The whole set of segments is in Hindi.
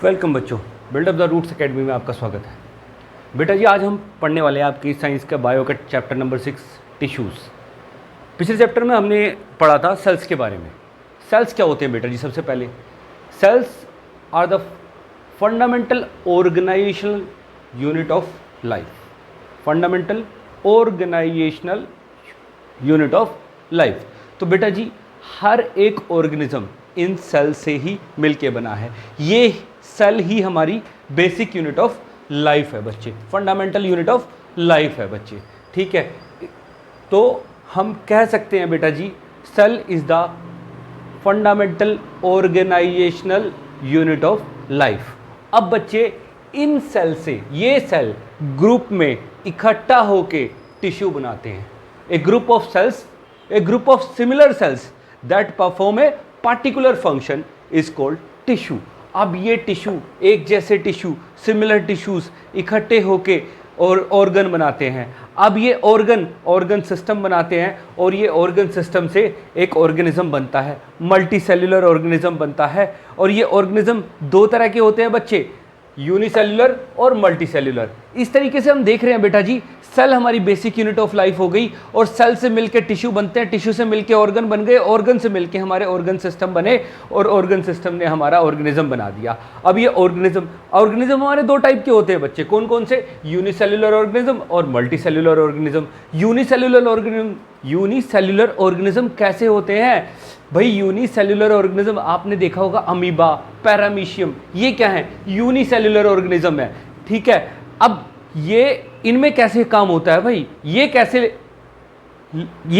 वेलकम बच्चों, बिल्डअप द रूट्स एकेडमी में आपका स्वागत है। बेटा जी, आज हम पढ़ने वाले हैं आपकी साइंस का बायो का चैप्टर नंबर 6 टिश्यूज़। पिछले चैप्टर में हमने पढ़ा था सेल्स के बारे में। सेल्स क्या होते हैं बेटा जी? सबसे पहले cells are the fundamental organisational unit of life. Fundamental organisational unit of life. तो बेटा जी, हर एक ऑर्गेनिज्म इन सेल से ही मिलके बना है। ये सेल ही हमारी बेसिक यूनिट ऑफ लाइफ है बच्चे, फंडामेंटल यूनिट ऑफ लाइफ है बच्चे। ठीक है, तो हम कह सकते हैं बेटा जी, cell is the fundamental organisational unit of life. अब बच्चे, इन सेल से ये सेल ग्रुप में इकट्ठा होके टिश्यू बनाते हैं। A group of cells, a group of similar cells that perform a particular function is called tissue. अब ये टिश्यू, एक जैसे टिश्यू, सिमिलर टिश्यूज इकट्ठे होके और ऑर्गन बनाते हैं। अब ये ऑर्गन सिस्टम बनाते हैं और ये ऑर्गन सिस्टम से एक ऑर्गेनिज्म बनता है, मल्टी सेल्यूलर ऑर्गेनिज्म बनता है। और ये ऑर्गेनिज्म दो तरह के होते हैं बच्चे, यूनिसेल्यूलर और मल्टी सेल्यूलर। इस तरीके से हम देख रहे हैं बेटा जी, सेल हमारी बेसिक यूनिट ऑफ लाइफ हो गई और सेल से मिलके टिश्यू बनते हैं, टिश्यू से मिलके ऑर्गन बन गए, ऑर्गन से मिलके हमारे ऑर्गन सिस्टम बने और ऑर्गन सिस्टम ने हमारा ऑर्गेनिज्म बना दिया। अब ये ऑर्गेनिज्म हमारे दो टाइप के होते हैं बच्चे। कौन कौन से? यूनिसेल्यूलर ऑर्गेनिज्म और multi cellular organism. Unicellular organism कैसे होते हैं भाई? यूनिसेल्यूलर ऑर्गेनिज्म आपने देखा होगा, अमीबा, पैरामीशियम, ये क्या है? यूनिसेल्यूलर ऑर्गेनिज्म है। ठीक है, अब ये इनमें कैसे काम होता है भाई? ये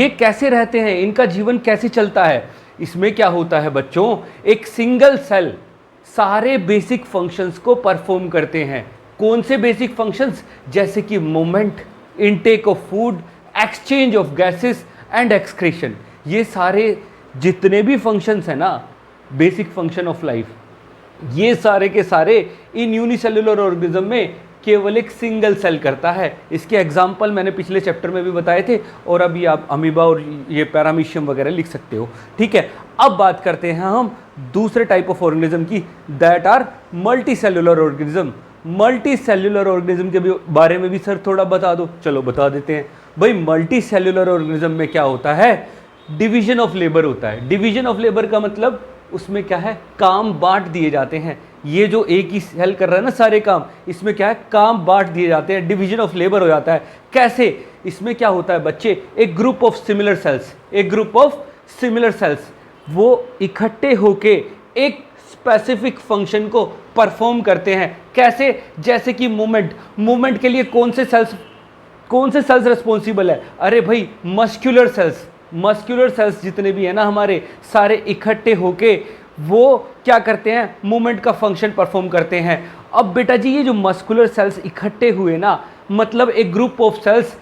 कैसे रहते हैं, इनका जीवन कैसे चलता है? इसमें क्या होता है बच्चों, एक सिंगल सेल सारे बेसिक फंक्शंस को परफॉर्म करते हैं। कौन से बेसिक फंक्शंस? जैसे कि movement, intake of food, exchange of gases and excretion. ये सारे जितने भी फंक्शंस हैं ना, बेसिक फंक्शन ऑफ लाइफ, ये सारे के सारे इन यूनिसेल्यूलर ऑर्गेनिज्म में केवल एक सिंगल सेल करता है। इसके एग्जाम्पल मैंने पिछले चैप्टर में भी बताए थे और अभी आप अमीबा और ये पैरामीशियम वगैरह लिख सकते हो। ठीक है, अब बात करते हैं हम दूसरे टाइप ऑफ ऑर्गेनिज्म की, that are multicellular organism. Multicellular organism के बारे में भी सर थोड़ा बता दो। चलो बता देते हैं भाई। मल्टी सेल्यूलर ऑर्गेनिज्म में क्या होता है? डिवीजन ऑफ लेबर होता है। डिवीजन ऑफ लेबर का मतलब उसमें क्या है? काम बांट दिए जाते हैं। ये जो एक ही सेल कर रहा है ना सारे काम, इसमें क्या है? काम बांट दिए जाते हैं, डिवीजन ऑफ लेबर हो जाता है। कैसे? इसमें क्या होता है बच्चे, एक ग्रुप ऑफ सिमिलर सेल्स वो इकट्ठे होके एक स्पेसिफिक फंक्शन को परफॉर्म करते हैं। कैसे? जैसे कि मूवमेंट के लिए कौन से सेल्स रिस्पॉन्सिबल है? अरे भाई, मस्कुलर सेल्स जितने भी है ना हमारे, सारे इकट्ठे होके वो क्या करते हैं? मूवमेंट का फंक्शन परफॉर्म करते हैं। अब बेटा जी, ये जो मस्कुलर सेल्स इकट्ठे हुए ना, मतलब एक group of cells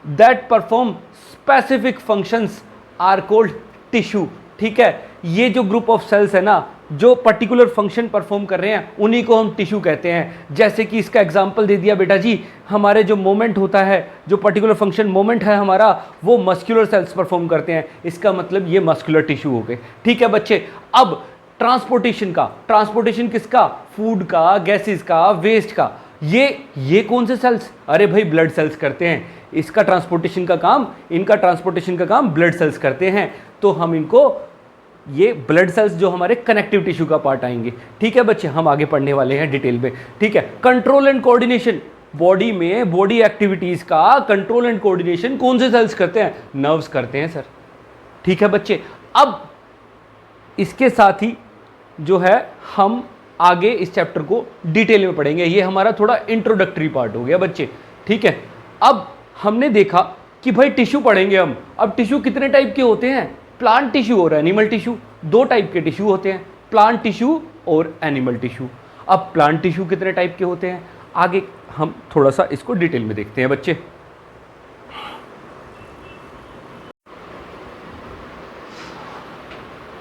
that perform specific functions are called tissue. ठीक है, ये जो ग्रुप ऑफ सेल्स है ना, जो पर्टिकुलर फंक्शन परफॉर्म कर रहे हैं, उन्हीं को हम टिश्यू कहते हैं। जैसे कि इसका एग्जांपल दे दिया बेटा जी, हमारे जो मोमेंट होता है, जो पर्टिकुलर फंक्शन मोमेंट है हमारा, वो मस्कुलर सेल्स परफॉर्म करते हैं। इसका मतलब ये मस्कुलर टिश्यू हो गए। ठीक है बच्चे, अब ट्रांसपोर्टेशन किसका? फूड का, गैसेस का, वेस्ट का। ये कौन से सेल्स? अरे भाई, ब्लड सेल्स करते हैं इसका ट्रांसपोर्टेशन का काम। इनका ट्रांसपोर्टेशन का काम ब्लड सेल्स करते हैं। तो हम इनको, ये ब्लड सेल्स जो हमारे कनेक्टिव टिश्यू का पार्ट आएंगे। ठीक है बच्चे, हम आगे पढ़ने वाले हैं डिटेल में। ठीक है, कंट्रोल एंड कोऑर्डिनेशन, बॉडी में बॉडी एक्टिविटीज का कंट्रोल एंड कोऑर्डिनेशन कौन से सेल्स करते हैं? नर्व्स करते हैं सर। ठीक है बच्चे, अब इसके साथ ही जो है हम आगे इस चैप्टर को डिटेल में पढ़ेंगे। ये हमारा थोड़ा इंट्रोडक्टरी पार्ट हो गया बच्चे। ठीक है, अब हमने देखा कि भाई टिश्यू पढ़ेंगे हम। अब टिश्यू कितने टाइप के होते हैं? प्लांट टिश्यू और एनिमल टिश्यू। दो टाइप के टिश्यू होते हैं, प्लांट टिश्यू और एनिमल टिश्यू। अब प्लांट टिश्यू कितने टाइप के होते हैं, आगे हम थोड़ा सा इसको डिटेल में देखते हैं बच्चे।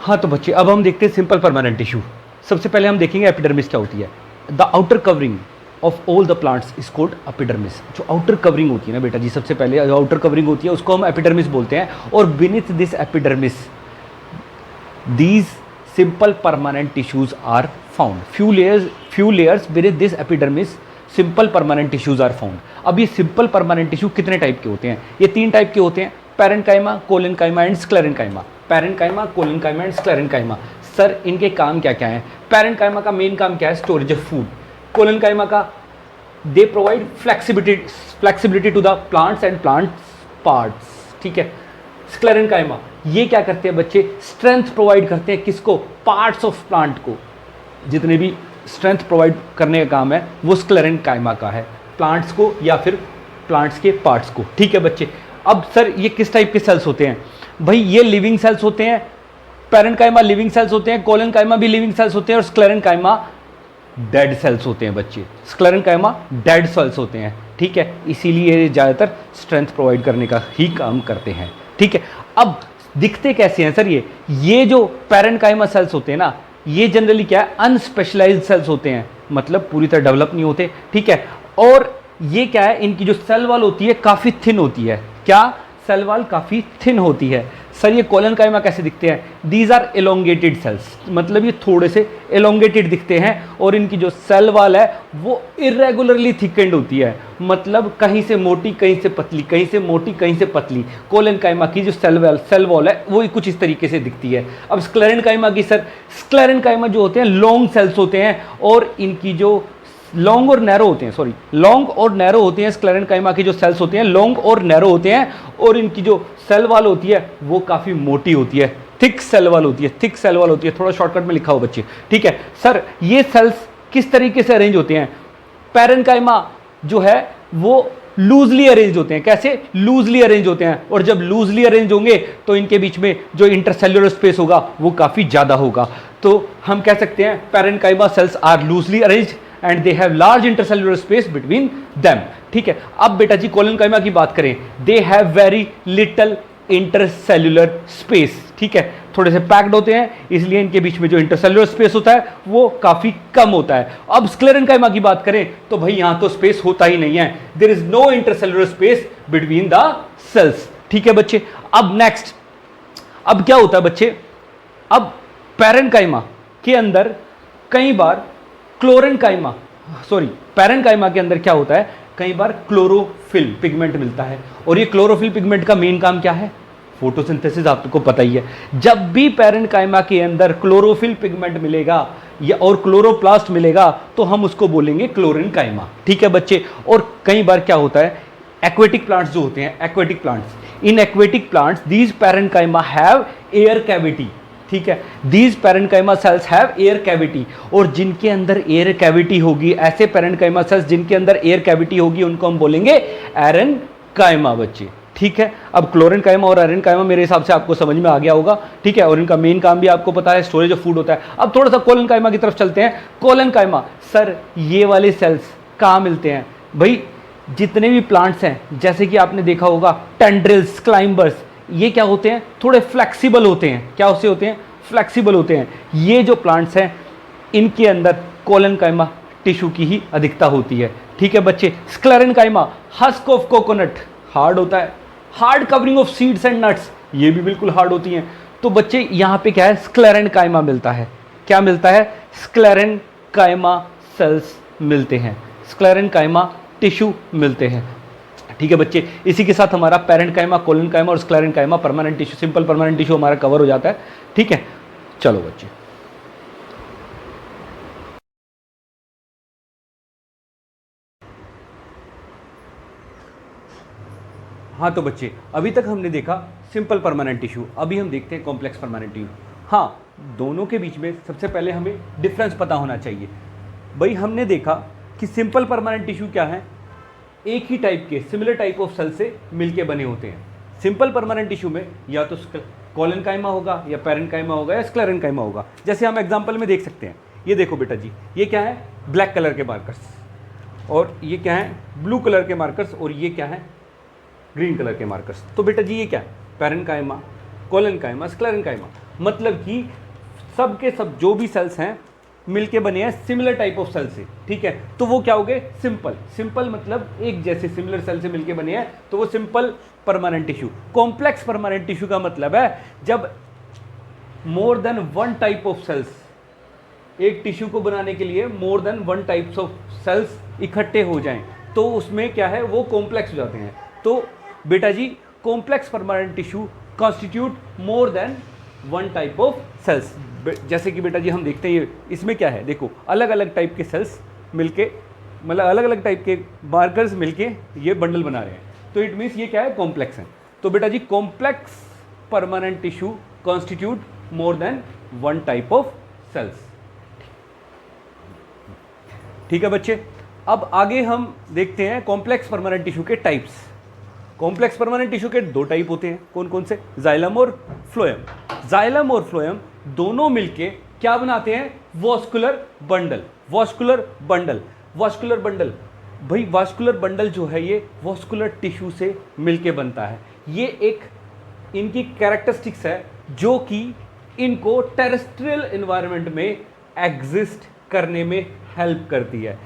हाँ तो बच्चे, अब हम देखते हैं सिंपल परमानेंट टिश्यू। सबसे पहले हम देखेंगे एपिडर्मिस क्या होती है। The outer covering of all the plants is called epidermis. जो आउटर कवरिंग होती है ना बेटा जी, सबसे पहले जो आउटर कवरिंग होती है उसको हम एपिडर्मिस बोलते हैं। और beneath this epidermis these simple permanent tissues are found. Few layers with this epidermis simple permanent tissues are found. अब ये सिंपल परमानेंट टिश्यू कितने टाइप के होते हैं? ये 3 टाइप के होते हैं, parenchyma, collenchyma and sclerenchyma. Parenchyma, collenchyma and sclerenchyma. Sir इनके काम क्या क्या हैं? पैरेन्काइमा का मेन काम क्या है? Storage of food. कोलेनकाइमा का they provide flexibility to the plants and plants parts, ठीक है। स्क्लेरेन्काइमा ये क्या करते हैं बच्चे? स्ट्रेंथ प्रोवाइड करते हैं, किसको? पार्ट्स ऑफ प्लांट को। जितने भी स्ट्रेंथ प्रोवाइड करने का काम है वो स्क्लेरेन्काइमा का है, प्लांट्स को या फिर प्लांट्स के पार्ट्स को, ठीक है बच्चे। अब सर ये किस टाइप के सेल्स होते हैं? भाई ये लिविंग सेल्स होते हैं, पैरेन्काइमा लिविंग सेल्स होते हैं, कोलेनकाइमा भी लिविंग सेल्स होते हैं और स्क्लेरेन्काइमा डेड सेल्स होते हैं बच्चे। स्क्लेरेन्काइमा डेड सेल्स होते हैं, ठीक है, इसीलिए ये ज़्यादातर स्ट्रेंथ प्रोवाइड करने का ही काम करते हैं, ठीक है। अब दिखते कैसे हैं सर ये जो पैरेन्काइमा सेल्स होते हैं ना, ये जनरली क्या है? अनस्पेशलाइज्ड सेल्स होते हैं, मतलब पूरी तरह डेवलप नहीं होते, ठीक है। और ये क्या है? इनकी जो सेल वॉल होती है काफ़ी थिन होती है। क्या? सेल वॉल काफ़ी थिन होती है। सर ये कोलेनकाइमा कैसे दिखते हैं? दीज आर एलोंगेटेड सेल्स, मतलब ये थोड़े से एलोंगेटेड दिखते हैं और इनकी जो सेल वॉल है वो इरेगुलरली थिकेंड होती है, मतलब कहीं से मोटी कहीं से पतली, कहीं से मोटी कहीं से पतली। कोलेनकाइमा की जो सेल वॉल है वो कुछ इस तरीके से दिखती है। अब स्क्लेरेन्काइमा की सर, स्क्लेरेन्काइमा जो होते हैं लॉन्ग सेल्स होते हैं और इनकी जो लॉन्ग और नैरो होते हैं, सॉरी लॉन्ग और नैरो होते हैं। स्क्लेरेन्काइमा की जो सेल्स होते हैं लॉन्ग और नैरो होते हैं और इनकी जो सेल वॉल होती है वो काफ़ी मोटी होती है, थिक सेल वॉल होती है, थिक सेल वॉल होती है। थोड़ा शॉर्टकट में लिखा हो बच्चे, ठीक है। सर ये सेल्स किस तरीके से अरेंज होते हैं? पैरेन्काइमा जो है वो लूजली अरेंज होते हैं। कैसे? लूजली अरेंज होते हैं, और जब लूजली अरेंज होंगे तो इनके बीच में जो इंटरसेल्युलर स्पेस होगा वो काफ़ी ज़्यादा होगा। तो हम कह सकते हैं parenchyma cells are loosely arranged and they have large intercellular space between them, ठीक है। अब बेटा जी कोलेनकाइमा की बात करें, they have very little intercellular space, ठीक है, थोड़े से पैक्ड होते हैं, इसलिए इनके बीच में जो इंटरसेल्युलर स्पेस होता है वो काफी कम होता है। अब स्क्लेरेन्काइमा की बात करें तो भाई यहां तो स्पेस होता ही नहीं है, there is no intercellular space between the cells, ठीक है बच्चे। अब नेक्स्ट, अब क्या होता है बच्चे? अब पैरेन्काइमा के अंदर कई बार पैरेन्काइमा के अंदर क्या होता है? कई बार क्लोरोफिल पिगमेंट मिलता है, और ये क्लोरोफिल पिगमेंट का मेन काम क्या है? फोटोसिंथेसिस, आपको पता ही है। जब भी पैरेन्काइमा के अंदर क्लोरोफिल पिगमेंट मिलेगा या और क्लोरोप्लास्ट मिलेगा तो हम उसको बोलेंगे क्लोरेन्काइमा, ठीक है बच्चे। और कई बार क्या होता है? एक्वेटिक प्लांट्स जो होते हैं, aquatic plants, in aquatic plants these parenchyma have air cavity, ठीक है, these parenchyma cells have air cavity, और जिनके अंदर एयर कैविटी होगी, ऐसे पैरेन्काइमा सेल्स जिनके अंदर एयर कैविटी होगी उनको हम बोलेंगे एरेन्काइमा बच्चे, ठीक है। अब क्लोरेन्काइमा और एरेन्काइमा मेरे हिसाब से आपको समझ में आ गया होगा, ठीक है, और इनका मेन काम भी आपको पता है, स्टोरेज ऑफ फूड होता है। अब थोड़ा सा कोलेनकाइमा की तरफ चलते हैं। कोलेनकाइमा सर ये वाले सेल्स कहाँ मिलते हैं? भाई जितने भी प्लांट्स हैं, जैसे कि आपने देखा होगा टेंड्रिल्स, क्लाइंबर्स, ये क्या होते हैं? थोड़े फ्लेक्सिबल होते हैं। क्या उससे होते हैं? फ्लेक्सिबल होते हैं। ये जो प्लांट्स हैं इनके अंदर कोलेनकाइमा टिश्यू की ही अधिकता होती है, ठीक है बच्चे। Sclerenchyma, husk of coconut, hard होता है। Hard covering of seeds and nuts, ये भी बिल्कुल हार्ड होती हैं। तो बच्चे यहाँ पे क्या है? स्क्लेरेन्काइमा मिलता है। क्या मिलता है? स्क्लेरेन्काइमा सेल्स मिलते हैं, स्क्लेरेन्काइमा टिश्यू मिलते हैं, ठीक है बच्चे। इसी के साथ हमारा पैरेन्काइमा, कोलेनकाइमा और sclerenchyma permanent tissue, simple permanent tissue हमारा कवर हो जाता है, ठीक है। चलो बच्चे, हाँ तो बच्चे अभी तक हमने देखा सिंपल परमानेंट टिश्यू, अभी हम देखते हैं कॉम्प्लेक्स परमानेंट टिश्यू। हाँ, दोनों के बीच में सबसे पहले हमें डिफरेंस पता होना चाहिए। भाई हमने देखा कि सिंपल परमानेंट टिश्यू क्या है? एक ही टाइप के, सिमिलर टाइप ऑफ सेल से मिलके बने होते हैं। सिंपल परमानेंट टिश्यू में या तो कोलेनकाइमा होगा या पैरेन्काइमा होगा या स्क्लेरेन्काइमा होगा। जैसे हम एग्जांपल में देख सकते हैं, ये देखो बेटा जी, ये क्या है? ब्लैक कलर के मार्कर्स, और ये क्या है? ब्लू कलर के मार्कर्स, और ये क्या है? ग्रीन कलर के मार्कर्स। तो बेटा जी ये क्या है? पैरेन्काइमा, कोलेनकाइमा, स्क्लेरेन्काइमा, मतलब कि सब के सब जो भी सेल्स हैं मिलके बने हैं सिमिलर टाइप ऑफ सेल से, ठीक है। तो वो क्या हो गए? सिंपल। सिंपल मतलब एक जैसे सिमिलर सेल से मिलके बने हैं, तो वो simple permanent tissue. Complex permanent tissue का मतलब है जब more than one type of cells, एक टिश्यू को बनाने के लिए more than one types of cells इकट्ठे हो जाएं तो उसमें क्या है, वो कॉम्प्लेक्स हो जाते हैं। तो बेटा जी complex permanent tissue constitute more than one type of cells. जैसे कि बेटा जी हम देखते हैं ये इसमें क्या है, देखो अलग अलग टाइप के सेल्स मिलके, मतलब अलग अलग टाइप के मार्कर्स मिलके ये बंडल बना रहे हैं, तो इट मीन्स ये क्या है, कॉम्प्लेक्स है। तो बेटा जी complex permanent tissue constitute more than one type of cells. ठीक है बच्चे, अब आगे हम देखते हैं कॉम्प्लेक्स परमानेंट टिश्यू के टाइप्स। कॉम्प्लेक्स परमानेंट टिश्यू के दो टाइप होते हैं, कौन कौन से, जाइलम और फ्लोएम। जाइलम और फ्लोएम दोनों मिलके क्या बनाते हैं, vascular bundle. Vascular bundle, vascular bundle भाई, वॉस्कुलर बंडल जो है ये वॉस्कुलर टिश्यू से मिलके बनता है। ये एक इनकी कैरेक्टरिस्टिक्स है जो कि इनको टेरेस्ट्रियल एनवायरनमेंट में एग्जिस्ट करने में हेल्प करती है।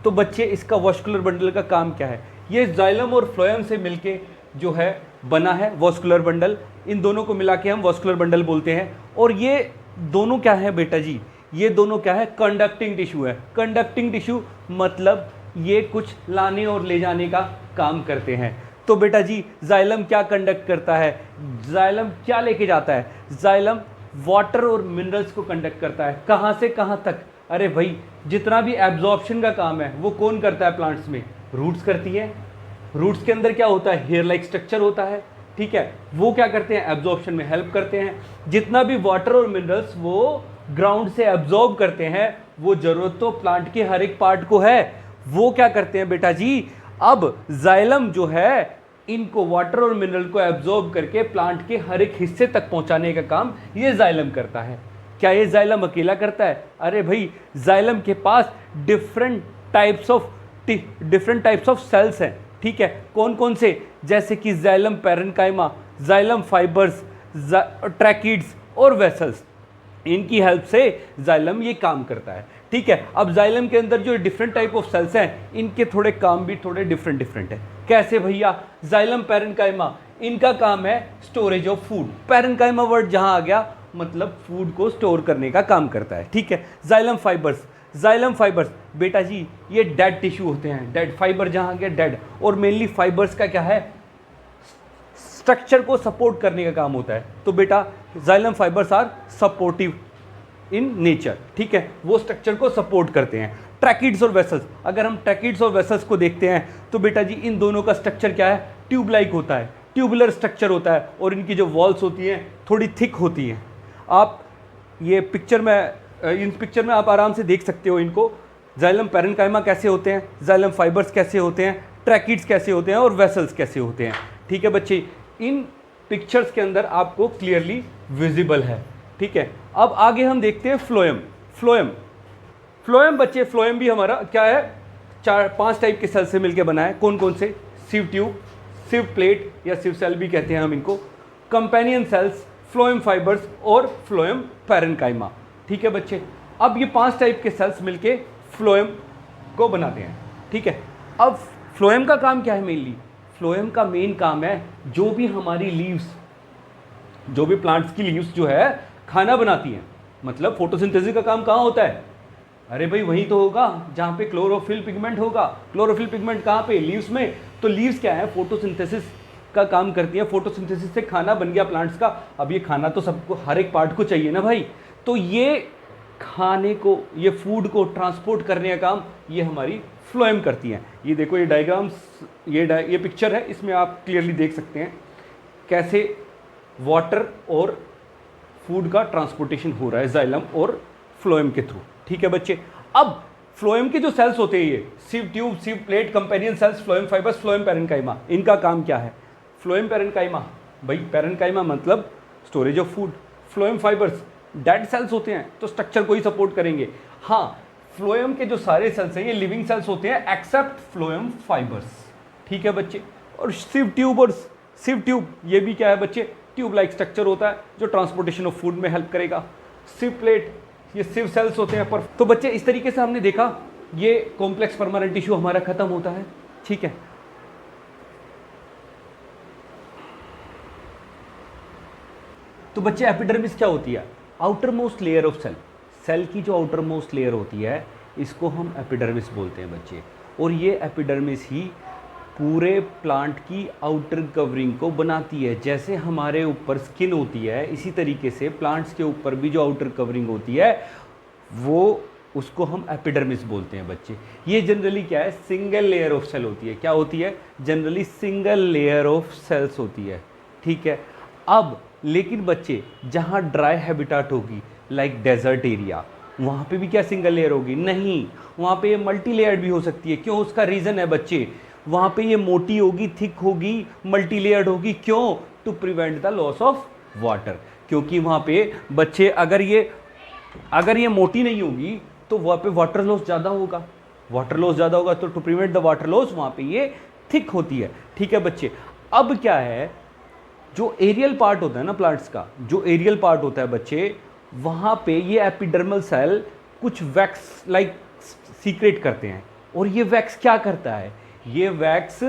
तो बच्चे इसका वॉस्कुलर बंडल का काम क्या है, ये जाइलम और फ्लोएम से मिलके जो है बना है वॉस्कुलर बंडल। इन दोनों को मिला के हम वॉस्कुलर बंडल बोलते हैं। और ये दोनों क्या है बेटा जी, ये दोनों क्या है, कंडक्टिंग टिश्यू है। कंडक्टिंग टिश्यू मतलब ये कुछ लाने और ले जाने का काम करते हैं। तो बेटा जी जाइलम क्या कंडक्ट करता है, जाइलम क्या लेके जाता है, जाइलम वाटर और मिनरल्स को कंडक्ट करता है। कहाँ से कहाँ तक, अरे भाई जितना भी एब्जॉर्प्शन का काम है वो कौन करता है प्लांट्स में, रूट्स करती है। रूट्स के अंदर क्या होता है, हेयर लाइक स्ट्रक्चर होता है, ठीक है, वो क्या करते हैं, एब्जॉर्प्शन में हेल्प करते हैं। जितना भी वाटर और मिनरल्स वो ग्राउंड से एब्जॉर्ब करते हैं, वो जरूरत तो प्लांट के हर एक पार्ट को है, वो क्या करते हैं बेटा जी, अब जाइलम जो है इनको वाटर और मिनरल को एब्जॉर्ब करके प्लांट के हर एक हिस्से तक पहुंचाने का काम ये जाइलम करता है। क्या ये जाइलम अकेला करता है, अरे भाई जाइलम के पास डिफरेंट टाइप्स ऑफ सेल्स हैं, ठीक है, कौन कौन से, जैसे कि xylem parenchyma, xylem fibres, tracheids और वेसल्स, इनकी हेल्प से जाइलम ये काम करता है। ठीक है, अब जाइलम के अंदर जो डिफरेंट टाइप ऑफ सेल्स हैं इनके थोड़े काम भी थोड़े डिफरेंट है। कैसे भैया, जाइलम पैरेन्काइमा इनका काम है storage of food. Parenchyma word जहां आ गया मतलब फूड को स्टोर करने का काम करता है। ठीक है, जाइलम फाइबर्स बेटा जी ये डेड टिश्यू होते हैं, डेड फाइबर जहां गया डेड, और मेनली फाइबर्स का क्या है, स्ट्रक्चर को सपोर्ट करने का काम होता है। तो बेटा xylem fibres are supportive in nature, ठीक है, वो स्ट्रक्चर को सपोर्ट करते हैं। ट्रैकिड्स और वेसल्स, अगर हम ट्रैकिड्स और वेसल्स को देखते हैं तो बेटा जी इन दोनों का स्ट्रक्चर क्या है, ट्यूब लाइक होता है, ट्यूबुलर स्ट्रक्चर होता है, और इनकी जो वॉल्स होती हैं थोड़ी थिक होती हैं। आप ये पिक्चर में इन पिक्चर में आप आराम से देख सकते हो इनको, जाइलम पैरेन्काइमा कैसे होते हैं, जाइलम फाइबर्स कैसे होते हैं, ट्रैकिड्स कैसे होते हैं और वेसल्स कैसे होते हैं। ठीक है बच्चे, इन पिक्चर्स के अंदर आपको क्लियरली विजिबल है। ठीक है, अब आगे हम देखते हैं फ्लोएम बच्चे, फ्लोएम भी हमारा क्या है, 4-5 टाइप के सेल से मिलकर बना है। कौन कौन से, सिव ट्यूब, सिव प्लेट या सिव सेल भी कहते हैं हम इनको, कंपेनियन सेल्स, फ्लोएम फाइबर्स और फ्लोएम पैरेन्काइमा। ठीक है बच्चे, अब ये 5 टाइप के सेल्स मिलके फ्लोएम को बनाते हैं। ठीक है, अब फ्लोएम का काम क्या है, मेनली फ्लोएम का मेन काम है जो भी हमारी लीव्स, जो भी प्लांट्स की लीव्स जो है खाना बनाती हैं, मतलब फोटोसिंथेसिस का काम कहाँ होता है, अरे भाई वहीं तो होगा जहाँ पे क्लोरोफिल पिगमेंट होगा। क्लोरोफिल पिगमेंट कहाँ पे, लीव्स में। तो लीव्स क्या है, फोटोसिंथेसिस का काम करती है, फोटोसिंथेसिस से खाना बन गया प्लांट्स का। अब ये खाना तो सबको, हर एक पार्ट को चाहिए ना भाई, तो ये खाने को, ये फूड को ट्रांसपोर्ट करने का काम ये हमारी फ्लोएम करती हैं। ये देखो ये डायग्राम्स, ये पिक्चर है, इसमें आप क्लियरली देख सकते हैं कैसे वाटर और फूड का ट्रांसपोर्टेशन हो रहा है जाइलम और फ्लोएम के थ्रू। ठीक है बच्चे, अब फ्लोएम के जो सेल्स होते हैं ये sieve tube, sieve plate, companion cells, phloem fibres, phloem parenchyma, इनका काम क्या है। फ्लोएम पैरेन्काइमा, भाई पैरेन्काइमा मतलब storage of food, phloem fibres dead cells होते हैं तो स्ट्रक्चर को ही सपोर्ट करेंगे। हाँ, फ्लोएम के जो सारे सेल्स हैं ये लिविंग सेल्स होते हैं एक्सेप्ट फ्लोएम फाइबर्स। ठीक है बच्चे, और सिव ट्यूब ये भी क्या है बच्चे, ट्यूब लाइक स्ट्रक्चर होता है जो ट्रांसपोर्टेशन ऑफ फूड में हेल्प करेगा। सिव प्लेट, ये सिव सेल्स होते हैं पर। तो बच्चे इस तरीके से हमने देखा ये कॉम्प्लेक्स परमानेंट टिश्यू हमारा खत्म होता है। ठीक है, तो बच्चे एपिडर्मिस क्या होती है, outermost layer of cell, cell की जो आउटर मोस्ट लेयर होती है इसको हम एपिडर्मिस बोलते हैं बच्चे। और ये एपिडर्मिस ही पूरे प्लांट की आउटर कवरिंग को बनाती है। जैसे हमारे ऊपर स्किन होती है इसी तरीके से प्लांट्स के ऊपर भी जो आउटर कवरिंग होती है वो उसको हम एपिडर्मिस बोलते हैं बच्चे। ये जनरली क्या है, सिंगल लेयर ऑफ सेल होती है। क्या होती है? Generally single layer of cells होती है, ठीक है। अब लेकिन बच्चे जहाँ ड्राई हैबिटाट होगी लाइक डेजर्ट एरिया, वहाँ पे भी क्या सिंगल लेयर होगी? नहीं, वहाँ पे ये मल्टी लेयर्ड भी हो सकती है। क्यों? उसका रीज़न है बच्चे, वहाँ पे ये मोटी होगी, थिक होगी, मल्टी लेयर्ड होगी। क्यों? To prevent the loss of water. क्योंकि वहाँ पे बच्चे अगर ये मोटी नहीं होगी तो वहाँ पे वाटर लॉस ज़्यादा होगा, वाटर लॉस ज़्यादा होगा, तो to prevent the water loss वहाँ पे ये थिक होती है, ठीक है बच्चे। अब क्या है, जो एरियल पार्ट होता है ना प्लांट्स का, जो एरियल पार्ट होता है बच्चे, वहाँ पे ये एपिडर्मल सेल कुछ वैक्स लाइक सीक्रेट करते हैं। और ये वैक्स क्या करता है? ये वैक्स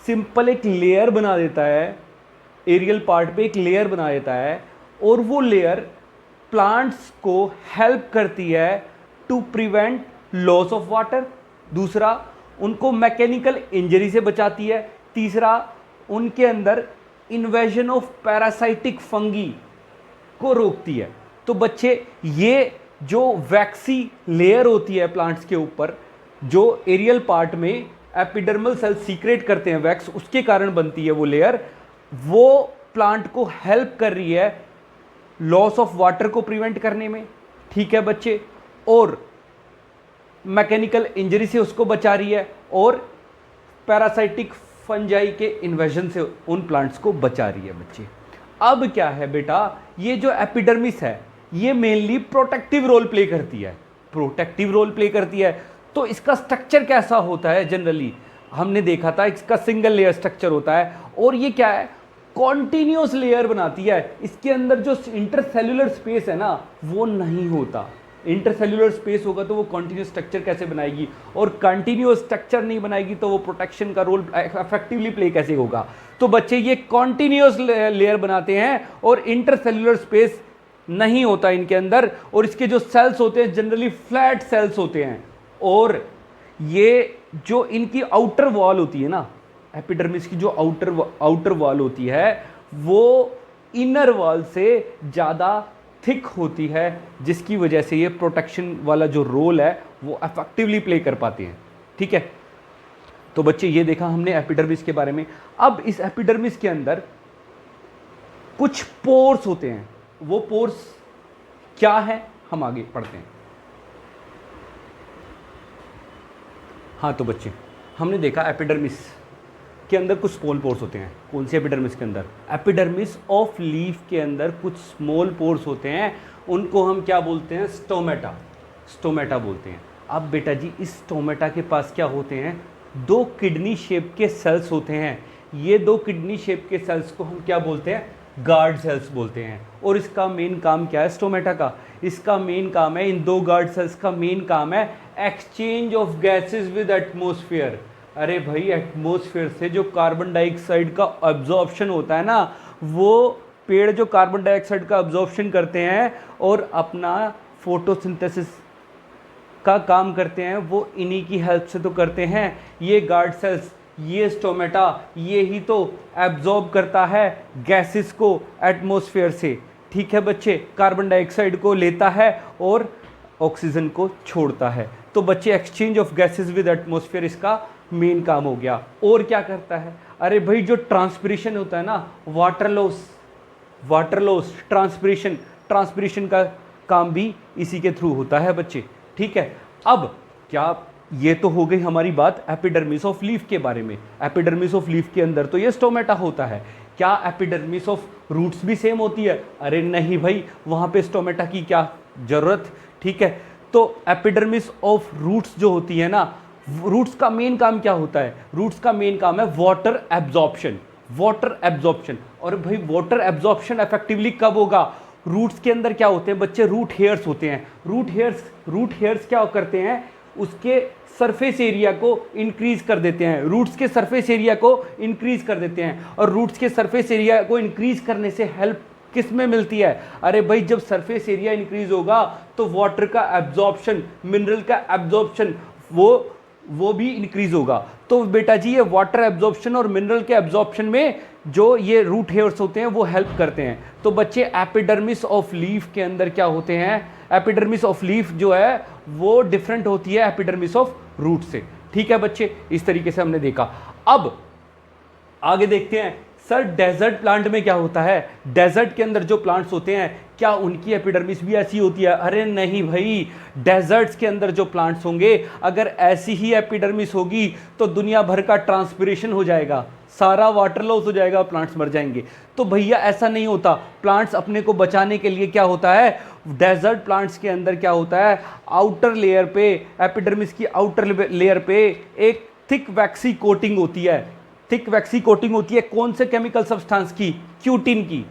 सिंपल एक लेयर बना देता है, एरियल पार्ट पे एक लेयर बना देता है, और वो लेयर प्लांट्स को हेल्प करती है to prevent loss of water. दूसरा, उनको मैकेनिकल इंजरी से बचाती है। तीसरा, उनके अंदर इन्वेजन ऑफ पैरासाइटिक फंगी को रोकती है। तो बच्चे ये जो वैक्सी लेयर होती है प्लांट्स के ऊपर, जो एरियल पार्ट में एपिडर्मल सेल सीक्रेट करते हैं वैक्स, उसके कारण बनती है वो लेयर, वो प्लांट को हेल्प कर रही है लॉस ऑफ वाटर को प्रिवेंट करने में, ठीक है बच्चे, और मैकेनिकल इंजरी से उसको बचा रही है, और पैरासाइटिक फंजाई के इन्वेजन से उन प्लांट्स को बचा रही है बच्चे। अब क्या है बेटा, ये जो एपिडर्मिस है ये मेनली प्रोटेक्टिव रोल प्ले करती है, प्रोटेक्टिव रोल प्ले करती है। तो इसका स्ट्रक्चर कैसा होता है? जनरली हमने देखा था इसका सिंगल लेयर स्ट्रक्चर होता है, और ये क्या है, कॉन्टिन्यूस लेयर बनाती है। इसके अंदर जो इंटरसेल्यूलर स्पेस है ना वो नहीं होता। इंटरसेल्यूलर स्पेस होगा तो वो कॉन्टिन्यूस स्ट्रक्चर कैसे बनाएगी, और कंटिन्यूस स्ट्रक्चर नहीं बनाएगी तो वो प्रोटेक्शन का रोल इफेक्टिवली प्ले कैसे होगा? तो बच्चे ये कॉन्टिन्यूस लेयर बनाते हैं और इंटरसेल्यूलर स्पेस नहीं होता इनके अंदर, और इसके जो सेल्स होते हैं जनरली फ्लैट सेल्स होते हैं। और ये जो इनकी आउटर वॉल होती है ना, एपिडर्मिस की जो आउटर वॉल होती है वो इनर वॉल से ज़्यादा थिक होती है, जिसकी वजह से ये प्रोटेक्शन वाला जो रोल है वो इफेक्टिवली प्ले कर पाते हैं, ठीक है। तो बच्चे ये देखा हमने एपिडर्मिस के बारे में। अब इस एपिडर्मिस के अंदर कुछ पोर्स होते हैं, वो पोर्स क्या है हम आगे पढ़ते हैं। हाँ तो बच्चे हमने देखा एपिडर्मिस के अंदर कुछ स्मॉल पोर्स होते हैं। कौन से एपिडर्मिस के अंदर? एपिडर्मिस ऑफ लीफ के अंदर कुछ स्मॉल पोर्स होते हैं, उनको हम क्या बोलते हैं? स्टोमेटा, स्टोमेटा बोलते हैं। अब बेटा जी इस स्टोमेटा के पास क्या होते हैं? दो किडनी शेप के सेल्स होते हैं। ये दो किडनी शेप के सेल्स को हम क्या बोलते हैं? गार्ड सेल्स बोलते हैं। और इसका मेन काम क्या है स्टोमेटा का? इसका मेन काम है, इन दो गार्ड सेल्स का मेन काम है exchange of gases with atmosphere. अरे भाई एटमॉस्फेयर से जो कार्बन डाइऑक्साइड का अब्जॉर्प्शन होता है ना, वो पेड़ जो कार्बन डाइऑक्साइड का अब्जॉर्प्शन करते हैं और अपना फोटोसिंथेसिस का काम करते हैं, वो इन्हीं की हेल्प से तो करते हैं। ये गार्ड सेल्स, ये स्टोमेटा, ये ही तो एब्जॉर्ब करता है गैसेस को एटमॉस्फेयर से, ठीक है बच्चे। कार्बन डाइऑक्साइड को लेता है और ऑक्सीजन को छोड़ता है। तो बच्चे exchange of gases with atmosphere इसका मेन काम हो गया। और क्या करता है? अरे भाई जो ट्रांसपिरेशन होता है ना, वाटर लॉस, ट्रांसपिरेशन का काम भी इसी के थ्रू होता है बच्चे, ठीक है। अब क्या, ये तो हो गई हमारी बात एपिडर्मिस ऑफ लीफ के बारे में। एपिडर्मिस ऑफ लीफ के अंदर तो ये स्टोमेटा होता है। क्या एपिडर्मिस ऑफ रूट्स भी सेम होती है? अरे नहीं भाई, वहाँ पे स्टोमेटा की क्या ज़रूरत, ठीक है। तो एपिडर्मिस ऑफ रूट्स जो होती है ना, रूट्स का मेन काम क्या होता है? रूट्स का मेन काम है वाटर एब्जॉर्प्शन, वाटर एब्जॉर्प्शन। और भाई वाटर एब्जॉर्प्शन इफेक्टिवली कब होगा? रूट्स के अंदर क्या होते हैं बच्चे? रूट हेयर्स होते हैं। रूट हेयर्स क्या करते हैं? उसके सरफेस एरिया को इंक्रीज कर देते हैं, रूट्स के सरफेस एरिया को इंक्रीज कर देते हैं। और रूट्स के सरफेस एरिया को इंक्रीज करने से हेल्प किस में मिलती है? अरे भाई जब सरफेस एरिया इंक्रीज होगा तो वाटर का एब्जॉर्प्शन, मिनरल का एब्जॉर्प्शन वो भी इंक्रीज होगा। तो बेटा जी ये वाटर एब्जॉर्प्शन और मिनरल के एब्जॉर्प्शन में जो ये रूट हेयर्स होते हैं वो हेल्प करते हैं। तो बच्चे एपिडर्मिस ऑफ लीफ के अंदर क्या होते हैं? एपिडर्मिस ऑफ लीफ जो है वो डिफरेंट होती है एपिडर्मिस ऑफ रूट से। ठीक है बच्चे, इस तरीके से हमने देखा। अब आगे देखते हैं सर डेजर्ट प्लांट में क्या होता है। डेजर्ट के अंदर जो प्लांट्स होते हैं क्या उनकी एपिडर्मिस भी ऐसी होती है? अरे नहीं भाई, डेजर्ट्स के अंदर जो प्लांट्स होंगे अगर ऐसी ही एपिडर्मिस होगी तो दुनिया भर का ट्रांसपिरेशन हो जाएगा, सारा वाटर लॉस हो जाएगा, प्लांट्स मर जाएंगे। तो भैया ऐसा नहीं होता। प्लांट्स अपने को बचाने के लिए क्या होता है, डेजर्ट प्लांट्स के अंदर क्या होता है, आउटर लेयर पे, एपिडर्मिस की आउटर लेयर पे एक थिक वैक्सी कोटिंग होती है। थिक वैक्सी कोटिंग होती है कौन से केमिकल सब्सटेंस की? क्यूटिन की।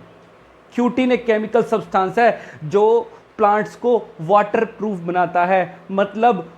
क्यूटिन एक केमिकल सब्सटेंस है जो प्लांट्स को वाटर प्रूफ बनाता है, मतलब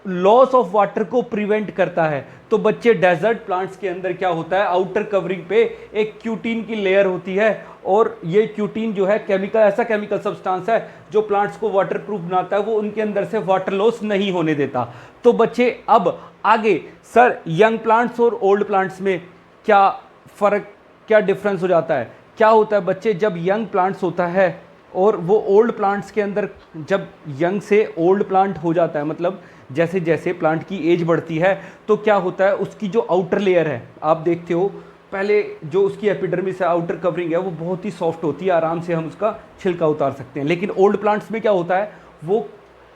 लॉस ऑफ वाटर को प्रिवेंट करता है। तो बच्चे डेजर्ट प्लांट्स के अंदर क्या होता है, आउटर कवरिंग पे एक क्यूटिन की लेयर होती है और ये क्यूटिन जो है केमिकल, ऐसा केमिकल सब्सटेंस है जो प्लांट्स को वाटर प्रूफ बनाता है, वो उनके अंदर से वाटर लॉस नहीं होने देता। तो बच्चे अब आगे सर यंग प्लांट्स और ओल्ड प्लांट्स में क्या फ़र्क, क्या डिफरेंस हो जाता है? क्या होता है बच्चे, जब यंग प्लांट्स होता है और वो ओल्ड प्लांट्स के अंदर, जब यंग से ओल्ड प्लांट हो जाता है, मतलब जैसे जैसे प्लांट की एज बढ़ती है तो क्या होता है, उसकी जो आउटर लेयर है, आप देखते हो पहले जो उसकी एपिडर्मिस है, आउटर कवरिंग है, वो बहुत ही सॉफ्ट होती है, आराम से हम उसका छिलका उतार सकते हैं। लेकिन ओल्ड प्लांट्स में क्या होता है, वो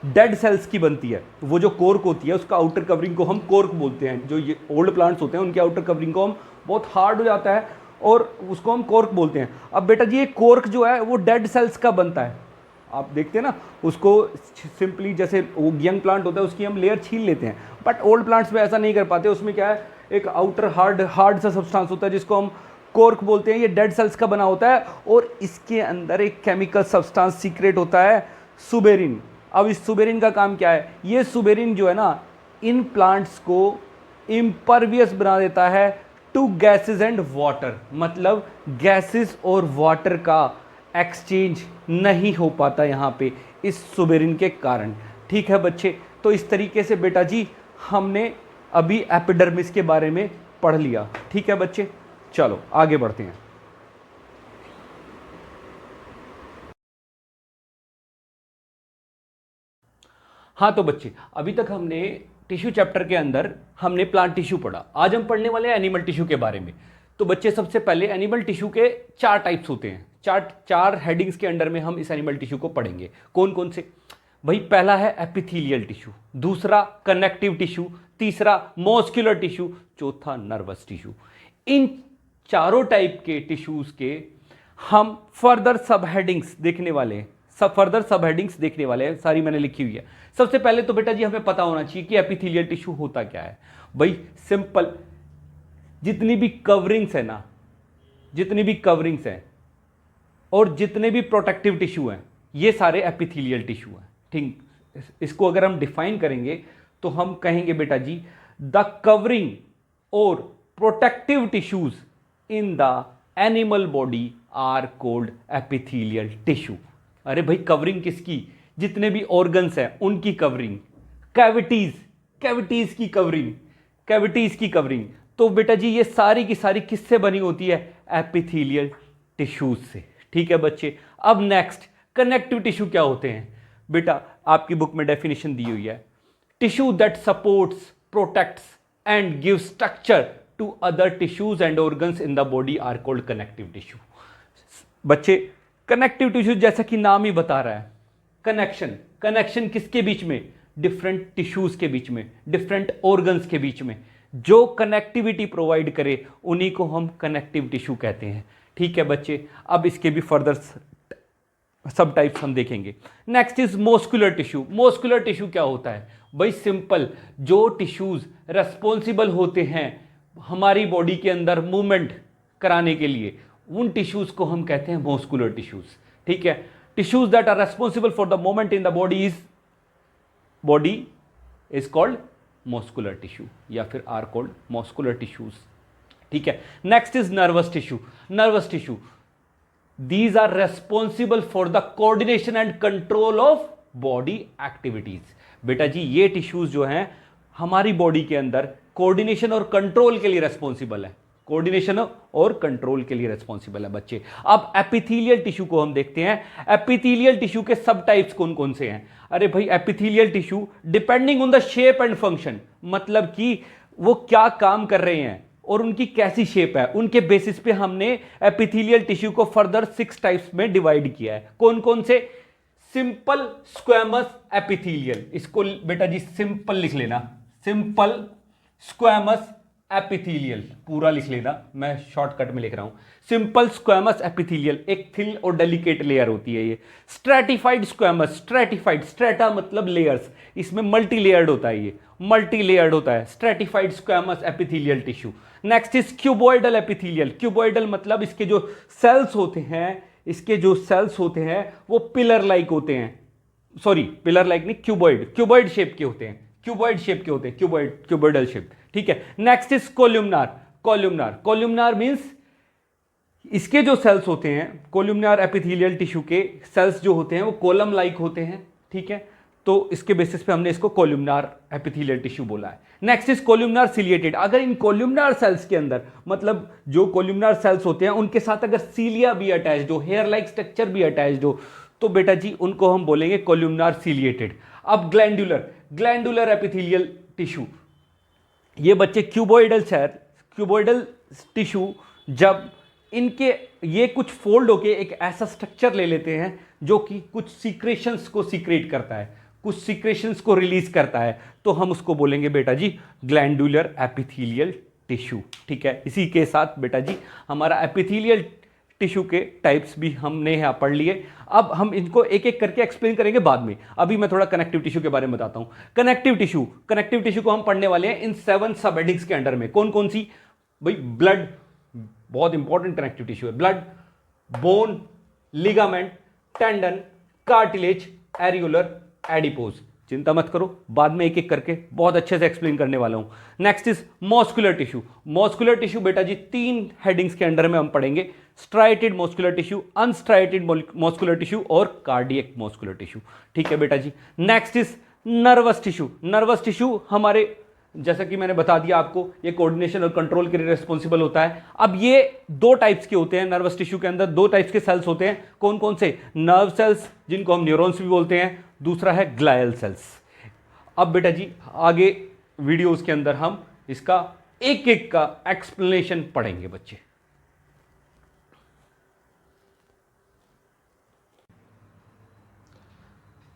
डेड सेल्स की बनती है। वो जो कोर्क होती है उसका आउटर कवरिंग को हम कोर्क बोलते हैं। जो ये ओल्ड प्लांट्स होते हैं उनके आउटर कवरिंग को हम, बहुत हार्ड हो जाता है और उसको हम कोर्क बोलते हैं। अब बेटा जी ये कोर्क जो है वो डेड सेल्स का बनता है। आप देखते हैं ना उसको, सिंपली जैसे यंग प्लांट होता है उसकी हम लेयर छील लेते हैं, बट ओल्ड प्लांट्स में ऐसा नहीं कर पाते। उसमें क्या है, एक आउटर हार्ड सा सब्सटेंस होता है जिसको हम कोर्क बोलते हैं। ये डेड सेल्स का बना होता है और इसके अंदर एक केमिकल सब्सटेंस सीक्रेट होता है, सुबेरिन। अब इस सुबेरिन का काम क्या है, ये सुबेरिन जो है ना इन प्लांट्स को इम्परवियस बना देता है टू गैसेस एंड वाटर, मतलब गैसेस और वाटर का एक्सचेंज नहीं हो पाता यहाँ पे इस सुबेरिन के कारण। ठीक है बच्चे, तो इस तरीके से बेटा जी हमने अभी एपिडर्मिस के बारे में पढ़ लिया। ठीक है बच्चे, चलो आगे बढ़ते हैं। हाँ तो बच्चे अभी तक हमने टिश्यू चैप्टर के अंदर हमने प्लांट टिश्यू पढ़ा। आज हम पढ़ने वाले हैं एनिमल टिश्यू के बारे में। तो बच्चे सबसे पहले एनिमल टिश्यू के 4 टाइप्स होते हैं। चार हेडिंग्स के अंडर में हम इस एनिमल टिश्यू को पढ़ेंगे। कौन कौन से भाई? पहला है एपिथेलियल टिश्यू, दूसरा कनेक्टिव टिश्यू, तीसरा मस्कुलर टिश्यू, चौथा नर्वस टिश्यू। इन चारों टाइप के टिश्यूज के हम फर्दर सब हेडिंग्स देखने वाले हैं। फर्दर सब हेडिंग्स देखने वाले हैं, सारी मैंने लिखी हुई है। सबसे पहले तो बेटा जी हमें पता होना चाहिए कि एपिथेलियल टिश्यू होता क्या है। भाई सिंपल, जितनी भी कवरिंग्स है ना, जितनी भी कवरिंग्स हैं और जितने भी प्रोटेक्टिव टिश्यू हैं, ये सारे एपिथेलियल टिश्यू हैं। ठीक, इसको अगर हम डिफाइन करेंगे तो हम कहेंगे बेटा जी द कवरिंग और protective tissues in the animal body are called epithelial tissue. अरे भाई कवरिंग किसकी? जितने भी ऑर्गन्स हैं उनकी कवरिंग, कैविटीज की कवरिंग, कैविटीज की कवरिंग। तो बेटा जी ये सारी की सारी किससे बनी होती है? एपिथेलियल टिश्यूज से। ठीक है बच्चे, अब नेक्स्ट कनेक्टिव टिश्यू क्या होते हैं? बेटा आपकी बुक में डेफिनेशन दी हुई है, tissue that supports, protects and give structure to other tissues and organs in the body are called connective tissue. बच्चे कनेक्टिव टिश्यू जैसा कि नाम ही बता रहा है, कनेक्शन किसके बीच में? डिफरेंट टिश्यूज के बीच में, डिफरेंट ऑर्गन्स के बीच में। जो कनेक्टिविटी प्रोवाइड करे उन्हीं को हम कनेक्टिव टिश्यू कहते हैं। ठीक है बच्चे, अब इसके भी फर्दर सब टाइप्स हम देखेंगे। Next is muscular tissue. Muscular tissue क्या होता है? भाई सिंपल, जो टिश्यूज रेस्पॉन्सिबल होते हैं हमारी बॉडी के अंदर मूवमेंट कराने के लिए, उन टिश्यूज को हम कहते हैं मस्कुलर टिश्यूज। ठीक है, tissues that are responsible for the movement in the body is called muscular tissue या फिर आर कॉल्ड मस्कुलर टिश्यूज। ठीक है, next is nervous tissue. Nervous tissue these are responsible for the coordination and control of body activities. बेटा जी ये टिश्यूज जो हैं हमारी बॉडी के अंदर कोऑर्डिनेशन और कंट्रोल के लिए रेस्पॉन्सिबल है, कोऑर्डिनेशन और कंट्रोल के लिए रेस्पॉन्सिबल है बच्चे। अब एपिथेलियल टिश्यू को हम देखते हैं। एपिथेलियल टिश्यू के सब टाइप्स कौन कौन से हैं? अरे भाई epithelial tissue depending on the shape and function, मतलब कि वो क्या काम कर रहे हैं और उनकी कैसी शेप है, उनके बेसिस पे हमने एपिथेलियल टिश्यू को फर्दर 6 टाइप्स में डिवाइड किया है। कौन कौन से? सिंपल स्क्वैमस एपिथेलियल, इसको बेटा जी सिंपल लिख लेना, सिंपल स्क्वैमस एपिथेलियल पूरा लिख लेना, मैं शॉर्टकट में लिख रहा हूं। सिंपल स्क्वैमस एपिथेलियल एक थिन और डेलिकेट लेयर होती है ये। स्ट्रैटिफाइड स्क्वैमस, स्ट्रैटिफाइड, स्ट्रैटा मतलब लेयर्स, इसमें मल्टी लेयर्ड होता है, ये मल्टी लेयर्ड होता है stratified squamous epithelial tissue. Next is cuboidal epithelial. Cuboidal मतलब इसके जो सेल्स होते हैं, इसके जो सेल्स होते हैं वो पिलर लाइक होते हैं, सॉरी पिलर लाइक नहीं, क्यूबॉइड शेप के होते हैं, क्यूबॉइड शेप के होते हैं, क्यूबॉइडल शेप, ठीक है। नेक्स्ट इज कोल्यूमनार मींस इसके जो सेल्स होते हैं, कोल्यूमनार एपिथेलियल टिश्यू के सेल्स जो होते हैं वो कॉलम लाइक होते हैं, ठीक है, तो इसके बेसिस पे हमने इसको कोल्यूमनार एपिथेलियल टिश्यू बोला है। Next is columnar ciliated. अगर इन कोल्यूमनार सेल्स के अंदर, मतलब जो कोल्यूमनार सेल्स होते हैं उनके साथ अगर सीलिया भी अटैच्ड हो, हेयर लाइक स्ट्रक्चर भी अटैच्ड हो, तो बेटा जी उनको हम बोलेंगे कोल्यूमनार सिलिएटेड। अब ग्लैंडुलर एपिथेलियल टिश्यू, ये बच्चे क्यूबॉइडल टिश्यू, जब इनके ये कुछ फोल्ड होके एक ऐसा स्ट्रक्चर ले लेते हैं जो कि कुछ सीक्रेशंस को सीक्रेट करता है, कुछ सीक्रेशंस को रिलीज करता है, तो हम उसको बोलेंगे बेटा जी ग्लैंडुलर एपिथेलियल टिश्यू, ठीक है। इसी के साथ बेटा जी हमारा एपिथेलियल टिश्यू के टाइप्स भी हमने यहाँ पढ़ लिए। अब हम इनको एक एक करके एक्सप्लेन करेंगे बाद में। अभी मैं थोड़ा कनेक्टिव टिश्यू के बारे में बताता हूँ। कनेक्टिव टिश्यू को हम पढ़ने वाले हैं इन 7 सब हेडिंग्स के अंडर में। कौन कौन सी? भाई ब्लड, बहुत इंपॉर्टेंट कनेक्टिव टिश्यू है। Blood, bone, ligament, tendon, cartilage, areolar, adipose. चिंता मत करो, बाद में एक एक करके बहुत अच्छे से एक्सप्लेन करने वाला हूं। नेक्स्ट इज मस्कुलर टिश्यू बेटा जी 3 हेडिंग्स के अंडर में हम पढ़ेंगे। Striated muscular tissue, unstriated muscular tissue और कार्डियक मस्कुलर टिश्यू, ठीक है बेटा जी। नेक्स्ट इज नर्वस टिश्यू हमारे, जैसा कि मैंने बता दिया आपको, ये कोऑर्डिनेशन और कंट्रोल के लिए रिस्पॉन्सिबल होता है। अब ये 2 टाइप्स के होते हैं नर्वस टिश्यू के अंदर, 2 टाइप्स के सेल्स होते हैं। कौन कौन से? नर्व सेल्स जिनको हम न्यूरॉन्स भी बोलते हैं, दूसरा है ग्लायल सेल्स। अब बेटा जी आगे वीडियोस के अंदर हम इसका एक एक का एक्सप्लेनेशन पढ़ेंगे बच्चे।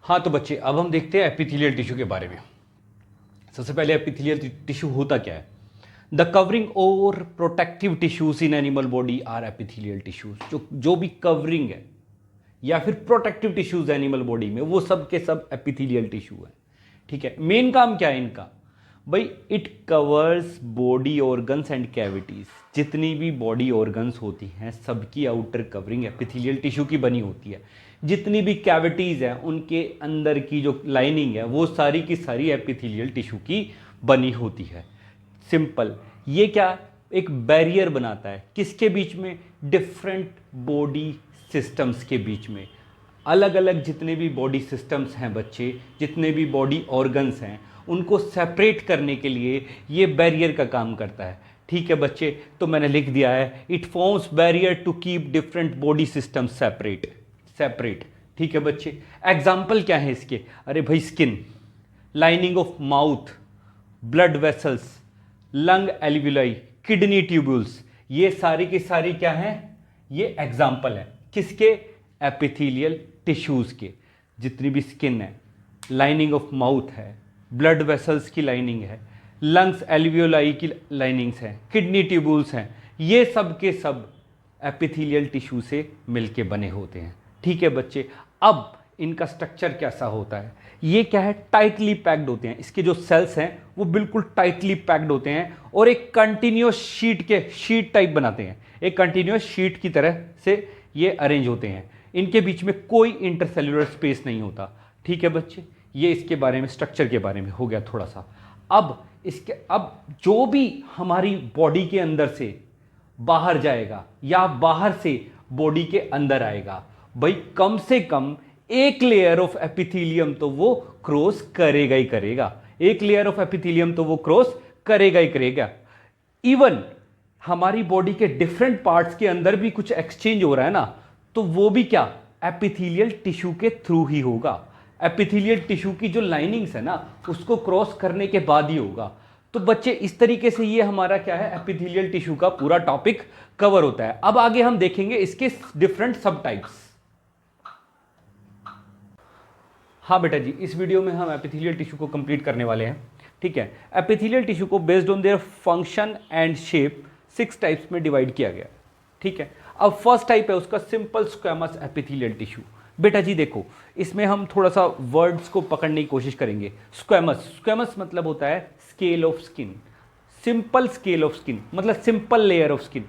हाँ तो बच्चे अब हम देखते हैं एपिथेलियल टिश्यू के बारे में। सबसे पहले एपिथेलियल टिश्यू होता क्या है? द कवरिंग और protective tissues in animal body are epithelial tissues. जो भी कवरिंग है या फिर प्रोटेक्टिव टिश्यूज एनिमल बॉडी में, वो सब के सब एपिथेलियल टिश्यू है, ठीक है। मेन काम क्या है इनका? भाई it covers body organs and cavities. जितनी भी बॉडी ऑर्गन्स होती हैं सबकी आउटर कवरिंग एपिथेलियल टिश्यू की बनी होती है। जितनी भी कैविटीज हैं उनके अंदर की जो लाइनिंग है वो सारी की सारी एपिथेलियल टिश्यू की बनी होती है। सिंपल, ये क्या एक बैरियर बनाता है किसके बीच में? डिफरेंट बॉडी सिस्टम्स के बीच में। अलग अलग जितने भी बॉडी सिस्टम्स हैं बच्चे, जितने भी बॉडी ऑर्गन्स हैं, उनको सेपरेट करने के लिए ये बैरियर का काम करता है, ठीक है बच्चे। तो मैंने लिख दिया है it forms barrier to keep different body systems separate, ठीक है बच्चे। एग्जाम्पल क्या है इसके? अरे भाई skin, lining of mouth, blood vessels, lung alveoli, kidney tubules, ये सारी की सारी क्या है? ये एग्जाम्पल है किसके? एपिथेलियल टिश्यूज के। जितनी भी स्किन है, लाइनिंग ऑफ माउथ है, ब्लड वेसल्स की लाइनिंग है, लंग्स एल्वियोलाई की लाइनिंग्स हैं, किडनी ट्यूब्यूल्स हैं, ये सब के सब एपिथेलियल टिश्यू से मिलके बने होते हैं, ठीक है बच्चे। अब इनका स्ट्रक्चर कैसा होता है? ये क्या है? टाइटली पैक्ड होते हैं। इसके जो सेल्स हैं वो बिल्कुल टाइटली पैक्ड होते हैं और एक कंटिन्यूस शीट टाइप बनाते हैं। एक कंटिन्यूस शीट की तरह से ये अरेंज होते हैं। इनके बीच में कोई इंटरसेल्युलर स्पेस नहीं होता, ठीक है बच्चे। ये इसके बारे में, स्ट्रक्चर के बारे में हो गया थोड़ा सा। अब जो भी हमारी बॉडी के अंदर से बाहर जाएगा या बाहर से बॉडी के अंदर आएगा। भाई कम से कम एक लेयर ऑफ एपिथेलियम तो वो क्रॉस करेगा ही करेगा, एक लेयर ऑफ एपिथेलियम तो वो क्रॉस करेगा ही करेगा। इवन हमारी बॉडी के डिफरेंट पार्ट्स के अंदर भी कुछ एक्सचेंज हो रहा है ना, तो वो भी क्या, एपिथेलियल टिश्यू के थ्रू ही होगा। एपिथेलियल टिश्यू की जो लाइनिंग्स है ना, उसको क्रॉस करने के बाद ही होगा। तो बच्चे इस तरीके से ये हमारा क्या है, एपिथेलियल टिश्यू का पूरा टॉपिक कवर होता है। अब आगे हम देखेंगे इसके डिफरेंट सब टाइप्स। हाँ बेटा जी, इस वीडियो में हम एपिथेलियल टिश्यू को कंप्लीट करने वाले हैं। ठीक है, एपिथेलियल टिश्यू को based on their function and shape 6 types में डिवाइड किया गया। ठीक है, अब फर्स्ट टाइप है उसका सिंपल स्क्वैमस एपिथेलियल टिश्यू। बेटा जी देखो, इसमें हम थोड़ा सा वर्ड्स को पकड़ने की कोशिश करेंगे। स्क्वैमस, स्क्वैमस मतलब होता है scale of skin, simple scale of skin मतलब सिंपल लेयर ऑफ स्किन।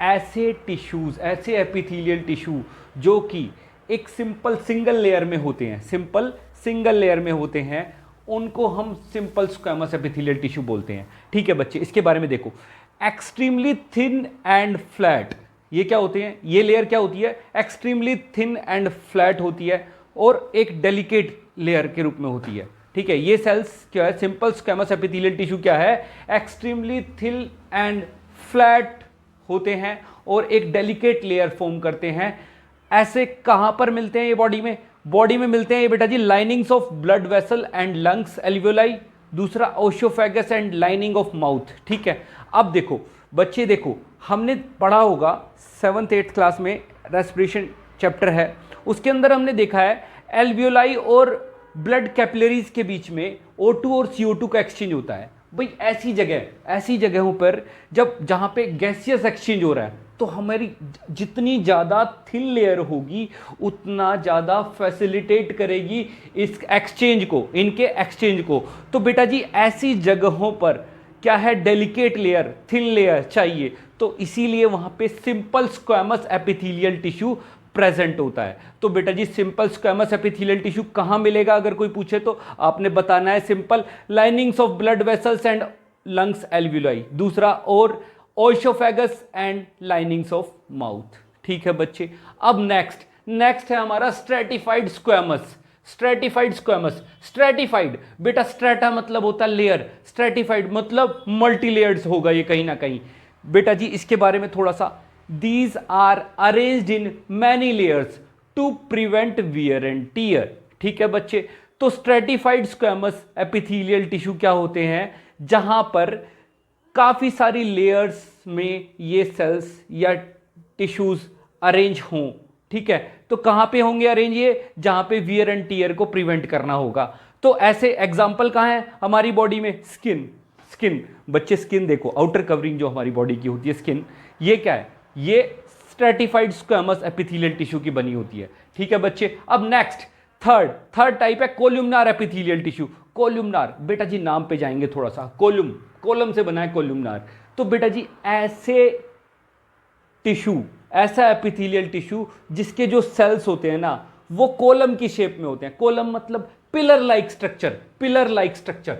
ऐसे टिश्यूज, ऐसे एपिथेलियल टिश्यू जो कि एक सिंपल सिंगल लेयर में होते हैं, सिंपल सिंगल लेयर में होते हैं, उनको हम सिंपल स्क्वैमस एपिथेलियल टिश्यू बोलते हैं। ठीक है बच्चे, इसके बारे में देखो, एक्सट्रीमली थिन एंड फ्लैट, ये क्या होते हैं, ये लेयर क्या होती है, एक्सट्रीमली थिन एंड फ्लैट होती है और एक डेलिकेट लेयर के रूप में होती है। ठीक है, ये सेल्स क्या है, सिंपल स्क्वैमस एपिथेलियल टिश्यू क्या है, एक्सट्रीमली थिन एंड फ्लैट होते हैं और एक डेलिकेट लेयर फॉर्म करते हैं। ऐसे कहां पर मिलते हैं ये बॉडी में, बॉडी में मिलते हैं ये बेटा जी linings of blood vessel and lungs alveoli, दूसरा oesophagus and lining of mouth. ठीक है, अब देखो बच्चे, देखो हमने पढ़ा होगा 7th 8th क्लास में रेस्पिरेशन चैप्टर है, उसके अंदर हमने देखा है एल्वियोलाई और ब्लड कैपिलरीज के बीच में O2 और CO2 का एक्सचेंज होता है। भाई ऐसी जगहों पर जहां पे गैसियस एक्सचेंज हो रहा है, तो हमारी जितनी ज़्यादा थिन लेयर होगी उतना ज़्यादा फैसिलिटेट करेगी इस एक्सचेंज को, इनके एक्सचेंज को। तो बेटा जी ऐसी जगहों पर क्या है, डेलिकेट लेयर, थिन लेयर चाहिए, तो इसीलिए वहां पे simple squamous epithelial tissue present होता है। तो बेटा जी सिंपल स्क्वैमस एपिथेलियल टिश्यू कहां मिलेगा, अगर कोई पूछे तो आपने बताना है simple linings of blood vessels and lungs alveoli, दूसरा और ओशियोफेगस एंड लाइनिंग्स ऑफ माउथ। ठीक है बच्चे, अब नेक्स्ट है हमारा stratified squamous. Stratified squamous, stratified बेटा, स्ट्रेटा मतलब होता है लेयर, स्ट्रेटिफाइड मतलब मल्टी लेयर्स होगा ये कहीं ना कहीं। बेटा जी इसके बारे में थोड़ा सा, these are arranged in many layers to prevent wear and tear. ठीक है बच्चे, तो स्ट्रेटिफाइड स्क्वैमस एपिथेलियल टिश्यू क्या होते हैं, जहां पर काफी सारी लेयर्स में ये सेल्स या टिश्यूज अरेंज हों। ठीक है, तो कहां पे होंगे अरेंज, ये जहां पे वियर एंड टीयर को प्रिवेंट करना होगा। तो ऐसे एग्जांपल कहां है हमारी बॉडी में, स्किन बच्चे, स्किन देखो, आउटर कवरिंग जो हमारी बॉडी की होती है स्किन, ये क्या है, ये स्ट्रेटिफाइड स्क्वैमस एपिथेलियल टिश्यू की बनी होती है। ठीक है बच्चे, अब नेक्स्ट थर्ड टाइप है कोल्यूमनार एपिथेलियल टिश्यू। कोल्यूमनार बेटा जी नाम पे जाएंगे थोड़ा सा, कोलम से बना है कोल्यूमनार। तो बेटा जी ऐसे टिश्यू, ऐसा एपिथेलियल टिश्यू जिसके जो सेल्स होते हैं ना वो कॉलम की शेप में होते हैं। कॉलम मतलब pillar like structure, pillar like structure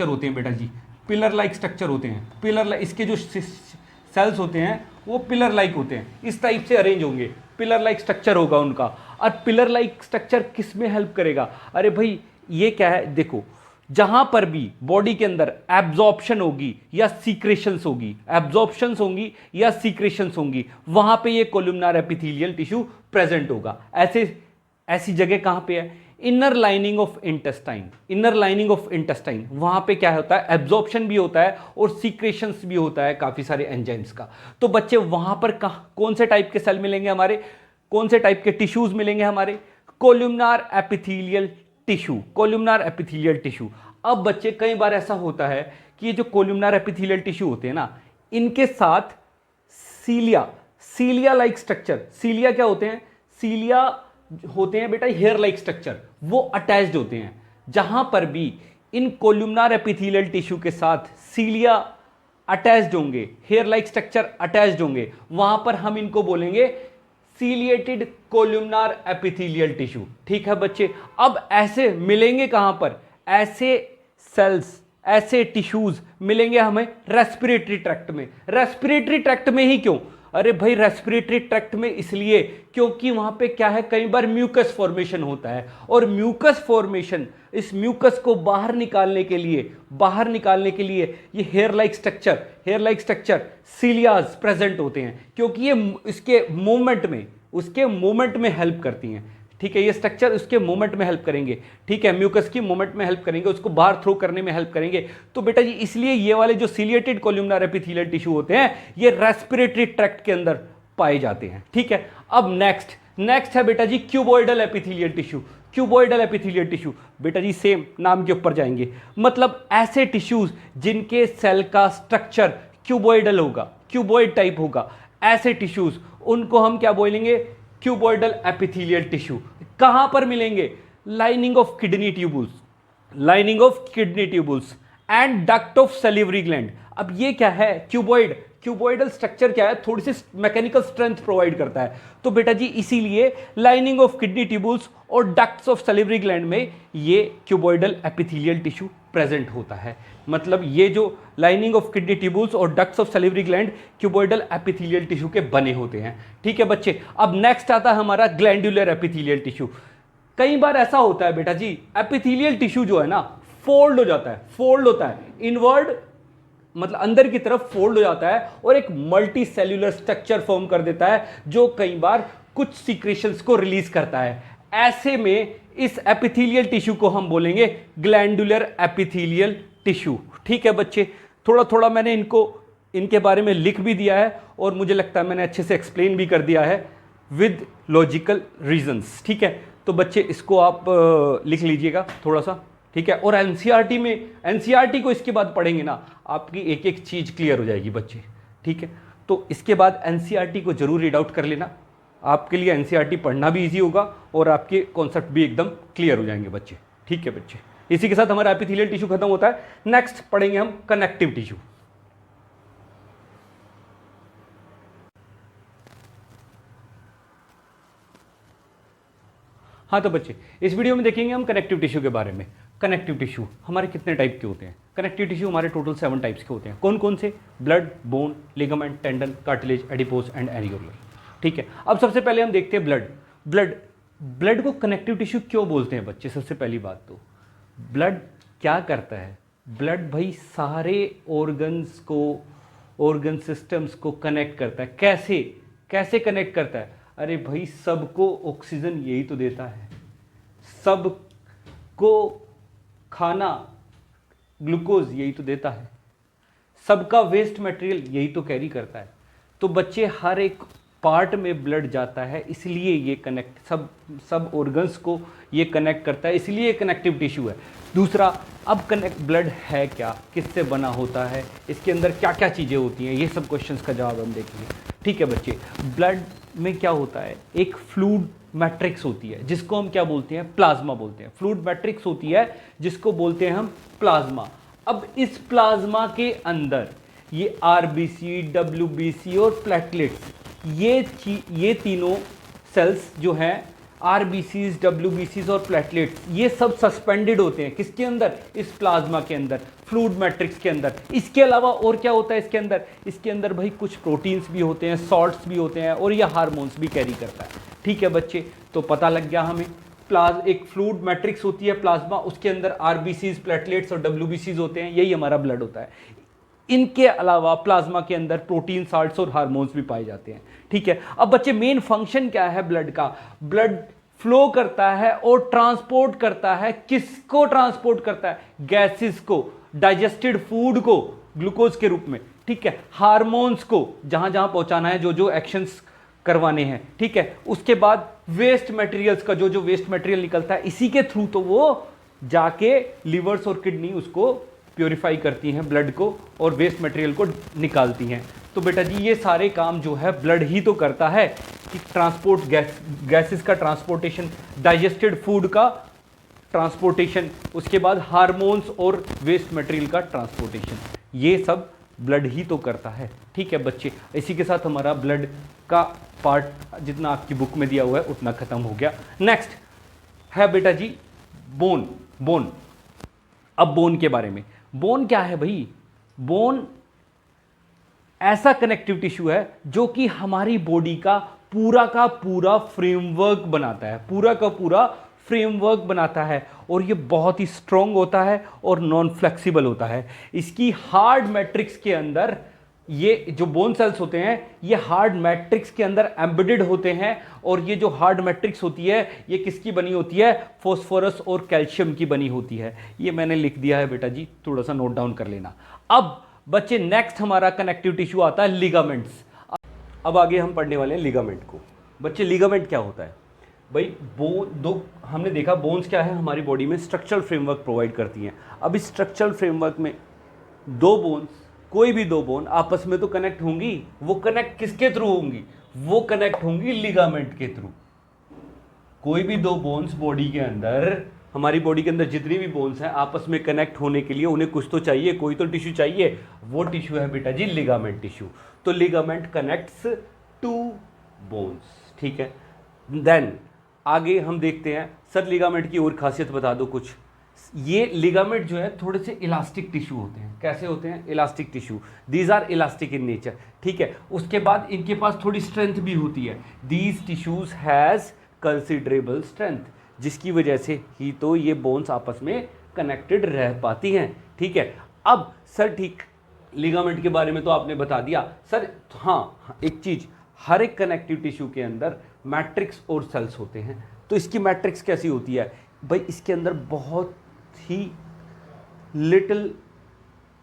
होते हैं बेटा जी, पिलर लाइक स्ट्रक्चर होते हैं। इसके जो सेल्स होते हैं वो पिलर लाइक होते हैं, इस टाइप से अरेंज होंगे, पिलर लाइक स्ट्रक्चर होगा उनका। और पिलर लाइक स्ट्रक्चर किस में हेल्प करेगा, अरे भाई ये क्या है, देखो जहां पर भी बॉडी के अंदर एब्जॉर्प्शन होगी या सीक्रेशंस होगी, एब्जॉर्प्शंस होंगी या सीक्रेशंस होंगी, वहां पे ये कोलुमनार एपिथेलियल टिश्यू प्रेजेंट होगा। ऐसी जगह कहां पे है, इनर लाइनिंग ऑफ इंटेस्टाइन, वहां पे क्या होता है, एब्जॉर्प्शन भी होता है और सीक्रेशंस भी होता है काफी सारे एंजाइम्स का। तो बच्चे वहां पर कौन से टाइप के सेल मिलेंगे हमारे, कौन से टाइप के टिश्यूज मिलेंगे हमारे, कोलुमनार एपिथेलियल टिश्यू। अब बच्चे कई बार ऐसा होता है कि ये जो कोलुमनार एपिथेलियल टिश्यू होते हैं ना, इनके साथ सीलिया लाइक स्ट्रक्चर, सीलिया क्या होते हैं, सीलिया होते हैं बेटा हेयर लाइक स्ट्रक्चर, वो अटैच्ड होते हैं। जहां पर भी इन कोलुमनार एपिथेलियल टिश्यू के साथ सीलिया अटैच्ड होंगे, हेयर लाइक स्ट्रक्चर अटैच्ड होंगे, वहां पर हम इनको बोलेंगे सीलिएटेड कोलुमनार एपिथेलियल टिश्यू। ठीक है बच्चे, अब ऐसे मिलेंगे कहां पर, ऐसे सेल्स, ऐसे टिश्यूज मिलेंगे हमें रेस्पिरेटरी ट्रैक्ट में। रेस्पिरेटरी ट्रैक्ट में ही क्यों, अरे भाई रेस्पिरेटरी ट्रैक्ट में इसलिए क्योंकि वहां पे क्या है, कई बार म्यूकस फॉर्मेशन होता है, और म्यूकस फॉर्मेशन, इस म्यूकस को बाहर निकालने के लिए ये हेयर लाइक स्ट्रक्चर सीलियाज प्रेजेंट होते हैं, क्योंकि ये उसके मूवमेंट में हेल्प करती हैं। ठीक है, ये स्ट्रक्चर उसके मूवमेंट में हेल्प करेंगे। ठीक है, म्यूकस की मूवमेंट में हेल्प करेंगे, उसको बाहर थ्रो करने में हेल्प करेंगे। तो बेटा जी इसलिए ये वाले जो सिलिएटेड कोल्यूमनार एपिथेलियल टिश्यू होते हैं ये रेस्पिरेटरी ट्रैक्ट के अंदर पाए जाते हैं। ठीक है, अब नेक्स्ट है बेटा जी क्यूबॉइडल एपिथेलियल टिश्यू। बेटा जी सेम नाम के ऊपर जाएंगे, मतलब ऐसे टिश्यूज जिनके सेल का स्ट्रक्चर क्यूबॉइडल होगा, क्यूबॉइड टाइप होगा, ऐसे टिश्यूज उनको हम क्या बोलेंगे, क्यूबॉइडल एपिथेलियल टिश्यू। कहां पर मिलेंगे, lining of kidney tubules and duct of salivary gland. अब ये क्या है, क्यूबॉइडल स्ट्रक्चर क्या है, थोड़ी सी मैकेनिकल स्ट्रेंथ प्रोवाइड करता है। तो बेटा जी इसीलिए लाइनिंग ऑफ किडनी ट्यूबुल्स और डक्ट्स ऑफ सैलिवरी ग्लैंड में ये क्यूबॉइडल एपिथेलियल टिश्यू प्रेजेंट होता है। मतलब ये जो लाइनिंग ऑफ किडनी ट्यूबुल्स और ducts of salivary gland cuboidal epithelial tissue के बने होते हैं। ठीक है बच्चे, अब नेक्स्ट आता है हमारा ग्लैंडुलर एपिथेलियल टिश्यू। कई बार ऐसा होता है बेटा जी, एपिथेलियल टिश्यू जो है ना फोल्ड होता है इनवर्ड, मतलब अंदर की तरफ फोल्ड हो जाता है और एक मल्टी सेल्यूलर स्ट्रक्चर फॉर्म कर देता है, जो कई बार कुछ सीक्रेशंस को रिलीज करता है। ऐसे में इस एपिथेलियल टिश्यू को हम बोलेंगे ग्लैंडुलर एपिथेलियल टिश्यू। ठीक है बच्चे, थोड़ा थोड़ा मैंने इनके बारे में लिख भी दिया है और मुझे लगता है मैंने अच्छे से एक्सप्लेन भी कर दिया है विद लॉजिकल रीजंस। ठीक है, तो बच्चे इसको आप लिख लीजिएगा थोड़ा सा। ठीक है, और एनसीईआरटी को इसके बाद पढ़ेंगे ना, आपकी एक एक चीज़ क्लियर हो जाएगी बच्चे। ठीक है, तो इसके बाद एनसीईआरटी को जरूर रीड आउट कर लेना, आपके लिए एनसीईआरटी पढ़ना भी इजी होगा और आपके कॉन्सेप्ट भी एकदम क्लियर हो जाएंगे बच्चे। ठीक है बच्चे, इसी के साथ हमारा एपिथेलियल टिश्यू खत्म होता है। नेक्स्ट पढ़ेंगे हम कनेक्टिव टिश्यू। हाँ तो बच्चे इस वीडियो में देखेंगे हम कनेक्टिव टिश्यू के बारे में। कनेक्टिव टिश्यू हमारे कितने टाइप के होते हैं? कनेक्टिव टिश्यू हमारे टोटल 7 टाइप्स के होते हैं। कौन कौन से? Blood, bone, ligament, tendon, cartilage, adipose and areolar. ठीक है, अब सबसे पहले हम देखते हैं ब्लड को कनेक्टिव टिश्यू क्यों बोलते हैं बच्चे? सबसे पहली बात तो ब्लड क्या करता है? ब्लड भाई सारे ऑर्गन सिस्टम्स को कनेक्ट करता है। कैसे कनेक्ट करता है? अरे भाई सबको ऑक्सीजन यही तो देता है, सबको खाना ग्लूकोज यही तो देता है, सबका वेस्ट मटेरियल यही तो कैरी करता है। तो बच्चे हर एक पार्ट में ब्लड जाता है, इसलिए ये कनेक्ट सब ऑर्गन्स को ये कनेक्ट करता है, इसलिए ये कनेक्टिव टिश्यू है। दूसरा, अब ब्लड है क्या, किससे बना होता है, इसके अंदर क्या क्या चीज़ें होती हैं, ये सब क्वेश्चंस का जवाब हम देखेंगे। ठीक है बच्चे, ब्लड में क्या होता है? एक फ्लूइड मैट्रिक्स होती है जिसको हम क्या बोलते हैं? प्लाज्मा बोलते हैं। फ्लूइड मैट्रिक्स होती है जिसको बोलते हैं हम प्लाज्मा। अब इस प्लाज्मा के अंदर ये आरबीसी, डब्ल्यूबीसी और प्लेटलेट्स, ये तीनों सेल्स जो हैं, आरबीसीज, डब्ल्यूबीसीज और प्लेटलेट्स, ये सब सस्पेंडेड होते हैं। किसके अंदर? इस प्लाज्मा के अंदर, फ्लूइड मैट्रिक्स के अंदर। इसके अलावा और क्या होता है इसके अंदर? इसके अंदर भाई कुछ प्रोटीन्स भी होते हैं, सॉल्ट्स भी होते हैं और ये हार्मोन्स भी कैरी करता है। ठीक है बच्चे, तो पता लग गया हमें। एक फ्लूइड मैट्रिक्स होती है प्लाज्मा, उसके अंदर आरबीसीज, प्लेटलेट्स और डब्ल्यूबीसीज होते हैं, यही हमारा ब्लड होता है। इनके अलावा प्लाज्मा के अंदर प्रोटीन, साल्ट्स और हार्मोन्स भी पाए जाते हैं। ठीक है, अब बच्चे मेन फंक्शन क्या है ब्लड का? ब्लड फ्लो करता है और ट्रांसपोर्ट करता है। किसको ट्रांसपोर्ट करता है? गैसेस को, डाइजेस्टेड फूड को ग्लूकोज के रूप में। ठीक है, हार्मोन्स को जहां जहां पहुंचाना है, जो एक्शंस करवाने हैं। ठीक है, उसके बाद वेस्ट मटेरियल्स का, जो वेस्ट मटेरियल निकलता है, इसी के थ्रू तो वो जाके लिवर्स और किडनी उसको प्योरीफाई करती हैं ब्लड को और वेस्ट मटेरियल को निकालती हैं। तो बेटा जी ये सारे काम जो है ब्लड ही तो करता है कि ट्रांसपोर्ट, गैसेस का ट्रांसपोर्टेशन, डाइजेस्टेड फूड का ट्रांसपोर्टेशन, उसके बाद हार्मोन्स और वेस्ट मटेरियल का ट्रांसपोर्टेशन, ये सब ब्लड ही तो करता है। ठीक है बच्चे, इसी के साथ हमारा ब्लड का पार्ट जितना आपकी बुक में दिया हुआ है उतना खत्म हो गया। नेक्स्ट है बेटा जी बोन। अब बोन के बारे में, बोन क्या है भाई? बोन ऐसा कनेक्टिव टिश्यू है जो कि हमारी बॉडी का पूरा फ्रेमवर्क बनाता है, पूरा का पूरा फ्रेमवर्क बनाता है, और ये बहुत ही स्ट्रॉन्ग होता है और नॉन फ्लेक्सिबल होता है। इसकी हार्ड मैट्रिक्स के अंदर ये जो बोन सेल्स होते हैं ये हार्ड मैट्रिक्स के अंदर एम्बेडेड होते हैं, और ये जो हार्ड मैट्रिक्स होती है ये किसकी बनी होती है? फॉस्फोरस और कैल्शियम की बनी होती है। ये मैंने लिख दिया है बेटा जी, थोड़ा सा नोट डाउन कर लेना। अब बच्चे नेक्स्ट हमारा कनेक्टिव टिश्यू आता है लिगामेंट्स। अब आगे हम पढ़ने वाले हैं लिगामेंट को। बच्चे लिगामेंट क्या होता है? भाई दो हमने देखा बोन्स क्या है, हमारी बॉडी में स्ट्रक्चरल फ्रेमवर्क प्रोवाइड करती हैं। अब इस स्ट्रक्चरल फ्रेमवर्क में दो बोन्स, कोई भी दो बोन आपस में तो कनेक्ट होंगी, वो कनेक्ट किसके थ्रू होंगी? वो कनेक्ट होंगी लिगामेंट के थ्रू। कोई भी दो बोन्स बॉडी के अंदर, हमारी बॉडी के अंदर जितनी भी बोन्स हैं आपस में कनेक्ट होने के लिए उन्हें कुछ तो चाहिए, कोई तो टिश्यू चाहिए, वो टिश्यू है बेटा जी लिगामेंट टिश्यू। तो लिगामेंट कनेक्ट्स टू बोन्स, ठीक है। देन आगे हम देखते हैं, सर लिगामेंट की और खासियत बता दो कुछ। ये लिगामेंट जो है थोड़े से इलास्टिक टिश्यू होते हैं। कैसे होते हैं? Elastic tissue. These are elastic in nature, ठीक है। उसके बाद इनके पास थोड़ी स्ट्रेंथ भी होती है। These tissues has considerable strength, जिसकी वजह से ही तो ये बोन्स आपस में कनेक्टेड रह पाती हैं, ठीक है। अब सर ठीक, लिगामेंट के बारे में तो आपने बता दिया सर। हाँ, एक चीज़, हर एक कनेक्टिव टिश्यू के अंदर मैट्रिक्स और सेल्स होते हैं। तो इसकी मैट्रिक्स कैसी होती है? भाई इसके अंदर बहुत ही लिटिल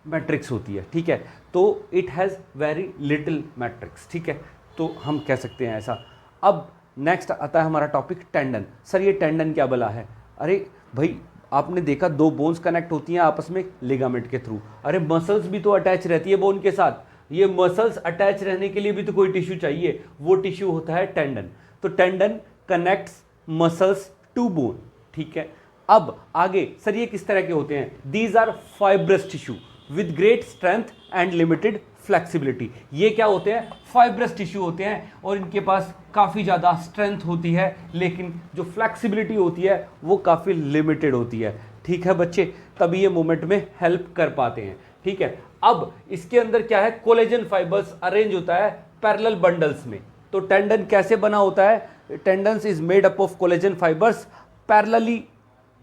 मैट्रिक्स होती है, ठीक है। तो it has very little matrix, ठीक है। तो हम कह सकते हैं ऐसा। अब नेक्स्ट आता है हमारा टॉपिक टेंडन। सर ये टेंडन क्या भला है? अरे भाई आपने देखा दो बोन्स कनेक्ट होती हैं आपस में लिगामेंट के थ्रू। अरे मसल्स भी तो अटैच रहती है बोन के साथ। ये मसल्स अटैच रहने के लिए भी तो कोई टिश्यू चाहिए, वो टिश्यू होता है टेंडन। तो tendon connects muscles to bone, ठीक है। अब आगे सर ये किस तरह के होते हैं? These are fibrous tissue with great strength and limited flexibility. ये क्या होते हैं? फाइब्रस टिश्यू होते हैं, और इनके पास काफ़ी ज़्यादा स्ट्रेंथ होती है, लेकिन जो फ्लेक्सिबिलिटी होती है वो काफ़ी लिमिटेड होती है, ठीक है बच्चे। तभी ये मूवमेंट में हेल्प कर पाते हैं, ठीक है। अब इसके अंदर क्या है? कोलेजन फाइबर्स अरेंज होता है पैरेलल बंडल्स में। तो टेंडन कैसे बना होता है? Tendons is made up of collagen fibres parallelly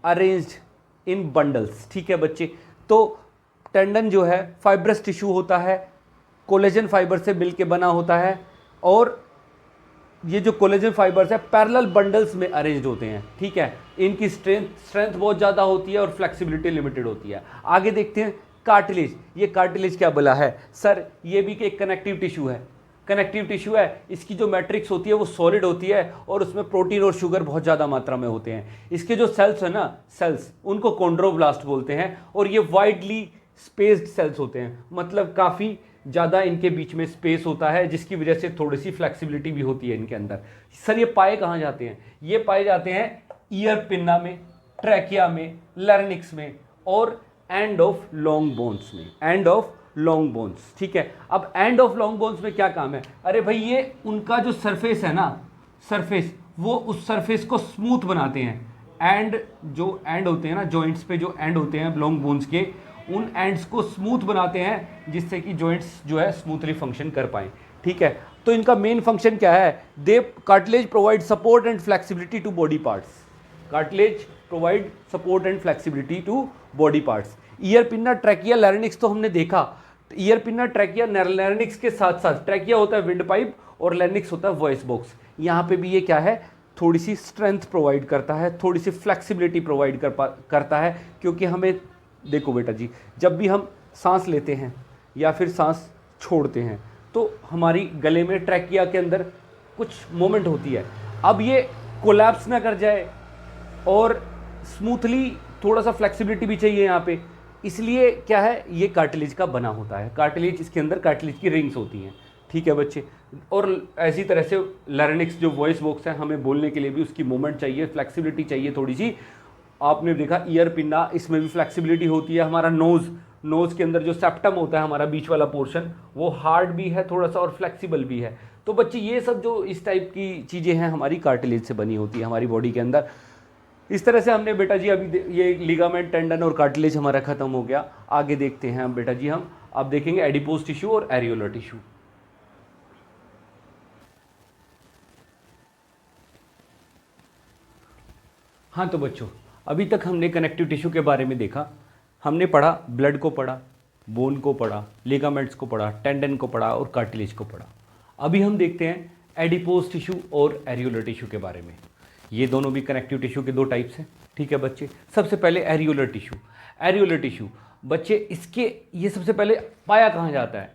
arranged in bundles, ठीक है बच्चे। तो टेंडन जो है फाइब्रस टिश्यू होता है, कोलेजन फाइबर से मिलके बना होता है, और ये जो कोलेजन फाइबर्स है पैरेलल बंडल्स में अरेंज्ड होते हैं, ठीक है। इनकी स्ट्रेंथ बहुत ज़्यादा होती है और फ्लेक्सिबिलिटी लिमिटेड होती है। आगे देखते हैं कार्टिलेज। ये कार्टिलेज क्या बोला है? सर ये भी एक कनेक्टिव टिश्यू है। कनेक्टिव टिश्यू है, इसकी जो मैट्रिक्स होती है वो सॉलिड होती है, और उसमें प्रोटीन और शुगर बहुत ज़्यादा मात्रा में होते हैं। इसके जो सेल्स है ना, सेल्स, उनको कॉन्ड्रोब्लास्ट बोलते हैं, और ये वाइडली स्पेस्ड सेल्स होते हैं, मतलब काफ़ी ज़्यादा इनके बीच में स्पेस होता है, जिसकी वजह से थोड़ी सी फ्लेक्सिबिलिटी भी होती है इनके अंदर। सर ये पाए कहाँ जाते हैं? ये पाए जाते हैं ईयर पिन्ना में, ट्रैकिया में, लैरिंक्स में, और एंड ऑफ लॉन्ग बोन्स में, एंड ऑफ लॉन्ग बोन्स, ठीक है। अब एंड ऑफ लॉन्ग बोन्स में क्या काम है? अरे भाई ये उनका जो सरफेस है ना, सरफेस, वो उस सरफेस को स्मूथ बनाते हैं। एंड जो एंड होते हैं ना, जॉइंट्स पे जो एंड होते हैं लॉन्ग बोन्स के, उन एंड्स को स्मूथ बनाते हैं, जिससे कि जॉइंट्स जो है स्मूथली फंक्शन कर पाएँ, ठीक है। तो इनका मेन फंक्शन क्या है? They cartilage provide support and flexibility to body parts. Cartilage provide support and flexibility to body parts. Ear pinna, trachea, larynx तो हमने देखा। ईयर पिन्ना, ट्रैकिया, लैरिंक्स के साथ साथ ट्रैकिया होता है विंड पाइप और लैरिंक्स होता है वॉइस बॉक्स। यहाँ पे भी ये क्या है? थोड़ी सी स्ट्रेंथ प्रोवाइड करता है, थोड़ी सी फ्लेक्सिबिलिटी प्रोवाइड करता है, क्योंकि हमें देखो बेटा जी, जब भी हम सांस लेते हैं या फिर सांस छोड़ते हैं तो हमारी गले में, ट्रैकिया के अंदर कुछ मोमेंट होती है। अब ये कोलैप्स ना कर जाए, और स्मूथली थोड़ा सा फ्लेक्सिबिलिटी भी चाहिए यहाँ पे, इसलिए क्या है? ये कार्टिलेज का बना होता है। कार्टिलेज, इसके अंदर कार्टिलेज की रिंग्स होती हैं, ठीक है बच्चे। और ऐसी तरह से लैरिंक्स जो वॉइस बॉक्स है, हमें बोलने के लिए भी उसकी मूवमेंट चाहिए, फ्लेक्सिबिलिटी चाहिए थोड़ी सी। आपने देखा ईयर पिन्ना, इसमें भी फ्लेक्सिबिलिटी होती है। हमारा नोज़ के अंदर जो सेप्टम होता है, हमारा बीच वाला पोर्शन, वो हार्ड भी है थोड़ा सा और फ्लेक्सिबल भी है। तो बच्चे ये सब जो इस टाइप की चीज़ें हैं हमारी कार्टिलेज से बनी होती है हमारी बॉडी के अंदर। इस तरह से हमने बेटा जी अभी ये लिगामेंट, टेंडन और कार्टिलेज हमारा ख़त्म हो गया। आगे देखते हैं हम बेटा जी, हम आप देखेंगे एडिपोज टिश्यू और एरियोलर टिश्यू। हाँ तो बच्चों, अभी तक हमने कनेक्टिव टिश्यू के बारे में देखा। हमने पढ़ा, ब्लड को पढ़ा, बोन को पढ़ा, लिगामेंट्स को पढ़ा, टेंडन को पढ़ा और कार्टिलेज को पढ़ा। अभी हम देखते हैं एडिपोज टिश्यू और एरियोलर टिश्यू के बारे में। ये दोनों भी कनेक्टिव टिश्यू के दो टाइप्स हैं, ठीक है बच्चे। सबसे पहले एरियोलर टिश्यू। एरियोलर टिश्यू बच्चे, इसके ये सबसे पहले पाया कहाँ जाता है?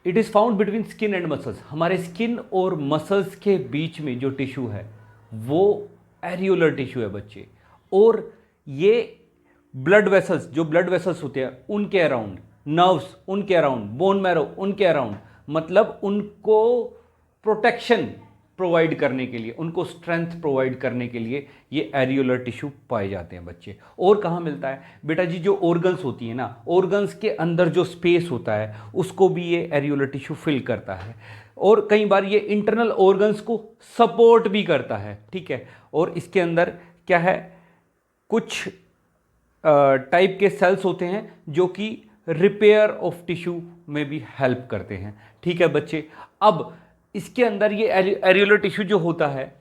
It is found between skin and muscles. हमारे स्किन और मसल्स के बीच में जो टिश्यू है वो एरियोलर टिश्यू है बच्चे। और ये ब्लड वेसल्स, जो ब्लड वेसल्स होते हैं उनके अराउंड, नर्व्स उनके अराउंड, बोन मैरो उनके अराउंड, मतलब उनको प्रोटेक्शन प्रोवाइड करने के लिए, उनको स्ट्रेंथ प्रोवाइड करने के लिए ये एरियोलर टिश्यू पाए जाते हैं बच्चे। और कहाँ मिलता है बेटा जी? जो ऑर्गन्स होती है ना, ऑर्गन्स के अंदर जो स्पेस होता है उसको भी ये एरियोलर टिश्यू फिल करता है। और कई बार ये इंटरनल ऑर्गन्स को सपोर्ट भी करता है, ठीक है। और इसके अंदर क्या है, कुछ टाइप के सेल्स होते हैं जो कि रिपेयर ऑफ टिश्यू में भी हेल्प करते हैं, ठीक है बच्चे। अब इसके अंदर ये एरियोलर टिश्यू जो होता है,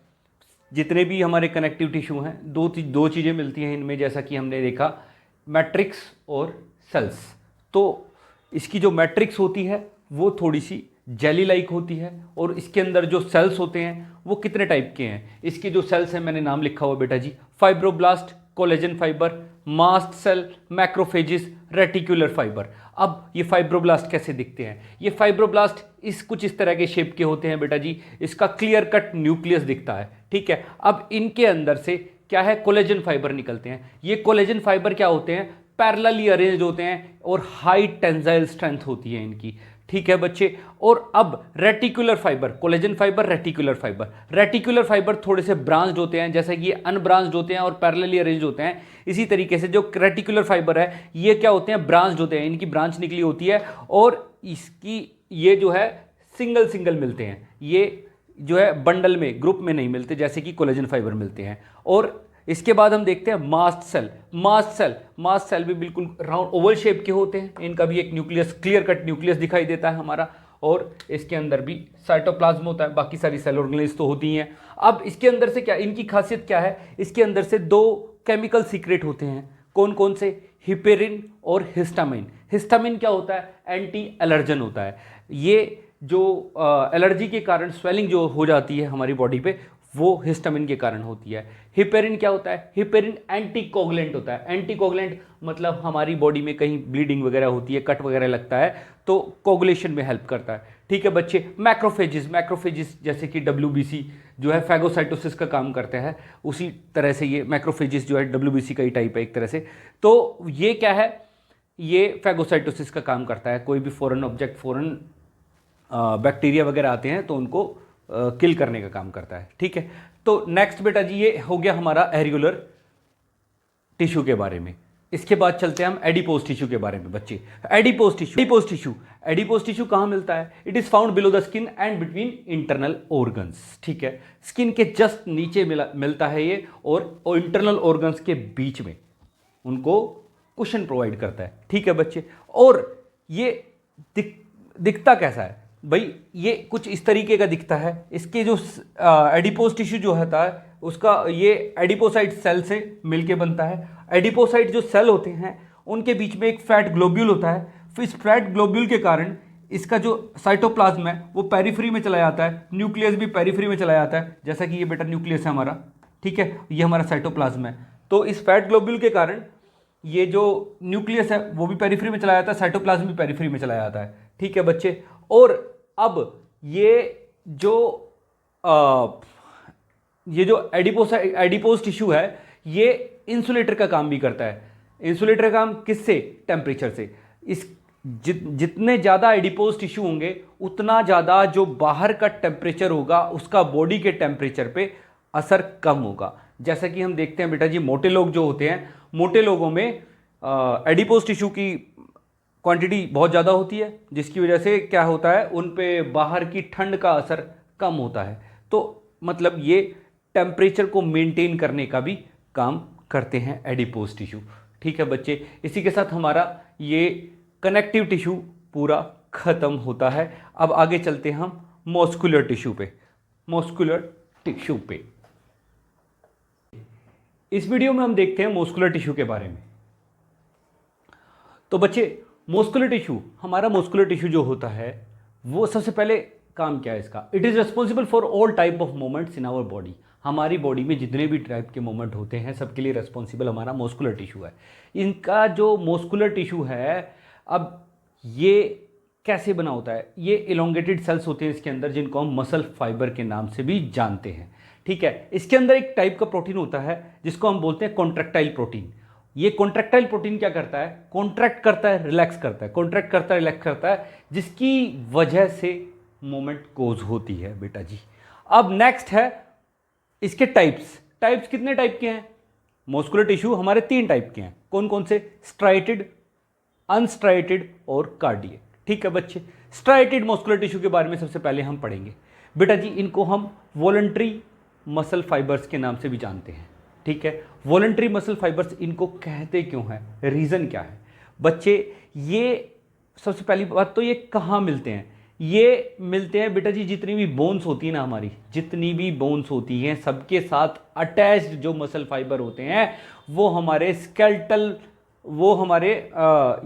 जितने भी हमारे कनेक्टिव टिश्यू हैं, दो चीज़ें मिलती हैं इनमें, जैसा कि हमने देखा, मैट्रिक्स और सेल्स। तो इसकी जो मैट्रिक्स होती है वो थोड़ी सी जेली लाइक होती है, और इसके अंदर जो सेल्स होते हैं वो कितने टाइप के हैं? इसके जो सेल्स हैं मैंने नाम लिखा हुआ बेटा जी, fibroblast, collagen fibre, mast cell, macrophages, reticular fibre. अब ये फाइब्रोब्लास्ट कैसे दिखते हैं? ये फाइब्रोब्लास्ट कुछ इस तरह के शेप के होते हैं बेटा जी। इसका क्लियर कट न्यूक्लियस दिखता है, ठीक है। अब इनके अंदर से क्या है, कोलेजन फाइबर निकलते हैं। ये कोलेजन फाइबर क्या होते हैं? पैरेलली अरेंज्ड होते हैं और हाई टेंसाइल स्ट्रेंथ होती है इनकी, ठीक है बच्चे। और अब reticular fibre, collagen fibre, reticular fibre थोड़े से ब्रांच्ड होते हैं, जैसे कि ये अनब्रांच्ड होते हैं और पैरेलली अरेंज्ड होते हैं। इसी तरीके से जो रेटिकुलर फाइबर है ये क्या होते हैं? ब्रांच्ड होते हैं, इनकी ब्रांच निकली होती है, और इसकी ये जो है सिंगल मिलते हैं। ये जो है बंडल में, ग्रुप में नहीं मिलते, जैसे कि कोलेजन फाइबर मिलते हैं। और इसके बाद हम देखते हैं मास्ट सेल भी बिल्कुल राउंड ओवल शेप के होते हैं। इनका भी एक न्यूक्लियस, क्लियर कट न्यूक्लियस दिखाई देता है हमारा, और इसके अंदर भी साइटोप्लाज्म होता है। बाकी सारी सेल ऑर्गेनेल्स तो होती हैं। अब इसके अंदर से क्या, इनकी खासियत क्या है? इसके अंदर से दो केमिकल सीक्रेट होते हैं। कौन कौन से? हिपेरिन और हिस्टामिन। हिस्टामिन क्या होता है? एंटी एलर्जन होता है। ये जो एलर्जी के कारण स्वेलिंग जो हो जाती है हमारी बॉडी पे, वो हिस्टामिन के कारण होती है। हिपेरिन क्या होता है? हिपेरिन एंटीकोगुलेंट होता है। एंटीकोगुलेंट मतलब हमारी बॉडी में कहीं ब्लीडिंग वगैरह होती है, कट वगैरह लगता है, तो कोगुलेशन में हेल्प करता है, ठीक है बच्चे। मैक्रोफेजिस जैसे कि WBC जो है फैगोसाइटोसिस का काम करता है, उसी तरह से ये मैक्रोफेजिस जो है WBC का ही टाइप है एक तरह से। तो ये क्या है? ये फैगोसाइटोसिस का काम करता है। कोई भी फॉरेन ऑब्जेक्ट, फॉरेन बैक्टीरिया वगैरह आते हैं तो उनको किल करने का काम करता है, ठीक है। तो नेक्स्ट बेटा जी, ये हो गया हमारा एरियोलर टिश्यू के बारे में। इसके बाद चलते हैं हम एडिपोज टिश्यू के बारे में बच्चे। एडिपोज टिश्यू कहाँ मिलता है? It is found below the skin and between internal organs, ठीक है। स्किन के जस्ट नीचे मिलता है ये, और इंटरनल ऑर्गन्स के बीच में उनको कुशन प्रोवाइड करता है, ठीक है बच्चे। और ये दिखता कैसा है भाई? ये कुछ इस तरीके का दिखता है। इसके जो एडिपोज टिश्यू जो होता है उसका, ये एडिपोसाइट सेल से मिलके बनता है। एडिपोसाइट जो सेल होते हैं उनके बीच में एक फैट ग्लोब्यूल होता है। फिर इस फैट ग्लोब्यूल के कारण इसका जो साइटोप्लाज्म है वो पेरिफेरी में चला जाता है, न्यूक्लियस भी पेरिफेरी में चला जाता है, जैसा कि ये बेटा न्यूक्लियस है हमारा, ठीक है। ये हमारा साइटोप्लाज्म है। तो इस फैट ग्लोब्यूल के कारण ये जो न्यूक्लियस है वो भी पेरिफेरी में चला जाता है, साइटोप्लाज्म भी पेरिफेरी में चला जाता है, ठीक है बच्चे। और अब ये जो एडिपोज टिश्यू है ये इंसुलेटर का काम भी करता है। इंसुलेटर का काम किससे? टेम्परेचर से। जितने ज़्यादा एडिपोज टिश्यू होंगे उतना ज़्यादा जो बाहर का टेम्परेचर होगा उसका बॉडी के टेम्परेचर पे असर कम होगा। जैसा कि हम देखते हैं बेटा जी, मोटे लोग जो होते हैं, मोटे लोगों में एडिपोज टिश्यू की क्वांटिटी बहुत ज़्यादा होती है, जिसकी वजह से क्या होता है, उन पे बाहर की ठंड का असर कम होता है। तो मतलब ये टेम्परेचर को मेंटेन करने का भी काम करते हैं एडिपोज टिश्यू, ठीक है बच्चे। इसी के साथ हमारा ये कनेक्टिव टिश्यू पूरा खत्म होता है। अब आगे चलते हैं हम मस्कुलर टिश्यू पे। मस्कुलर टिश्यू पे इस वीडियो में हम देखते हैं मस्कुलर टिश्यू के बारे में। तो बच्चे, मस्कुलर टिश्यू, हमारा मस्कुलर टिश्यू जो होता है वो सबसे पहले काम क्या है इसका? It is responsible for all type of movements in our body. हमारी बॉडी में जितने भी टाइप के मूवमेंट होते हैं सबके लिए रिस्पॉन्सिबल हमारा मस्कुलर टिश्यू है। इनका जो मस्कुलर टिश्यू है, अब ये कैसे बना होता है? ये इलोंगेटेड सेल्स होते हैं इसके अंदर, जिनको हम मसल फाइबर के नाम से भी जानते हैं। ठीक है, इसके अंदर एक टाइप का प्रोटीन होता है जिसको हम बोलते हैं कॉन्ट्रैक्टाइल प्रोटीन। ये कॉन्ट्रैक्टाइल प्रोटीन क्या करता है? कॉन्ट्रैक्ट करता है, रिलैक्स करता है, कॉन्ट्रैक्ट करता है, रिलैक्स करता है, जिसकी वजह से मूवमेंट कोज होती है बेटा जी। अब नेक्स्ट है इसके टाइप्स। टाइप्स कितने टाइप के हैं? मस्कुलर टिश्यू हमारे 3 टाइप के हैं। कौन कौन से? स्ट्राइटेड, अनस्ट्राइटेड और कार्डियक। ठीक है बच्चे, स्ट्राइटेड मस्कुलर टिश्यू के बारे में सबसे पहले हम पढ़ेंगे बेटा जी। इनको हम वॉलंटरी मसल फाइबर्स के नाम से भी जानते हैं। ठीक है, वॉलंटरी मसल फाइबर्स इनको कहते क्यों हैं? रीज़न क्या है बच्चे? ये सबसे पहली बात तो ये कहाँ मिलते हैं? ये मिलते हैं बेटा जी, जितनी भी बोन्स होती है ना हमारी, जितनी भी बोन्स होती हैं सबके साथ अटैच्ड जो मसल फाइबर होते हैं वो हमारे स्केलेटल, वो हमारे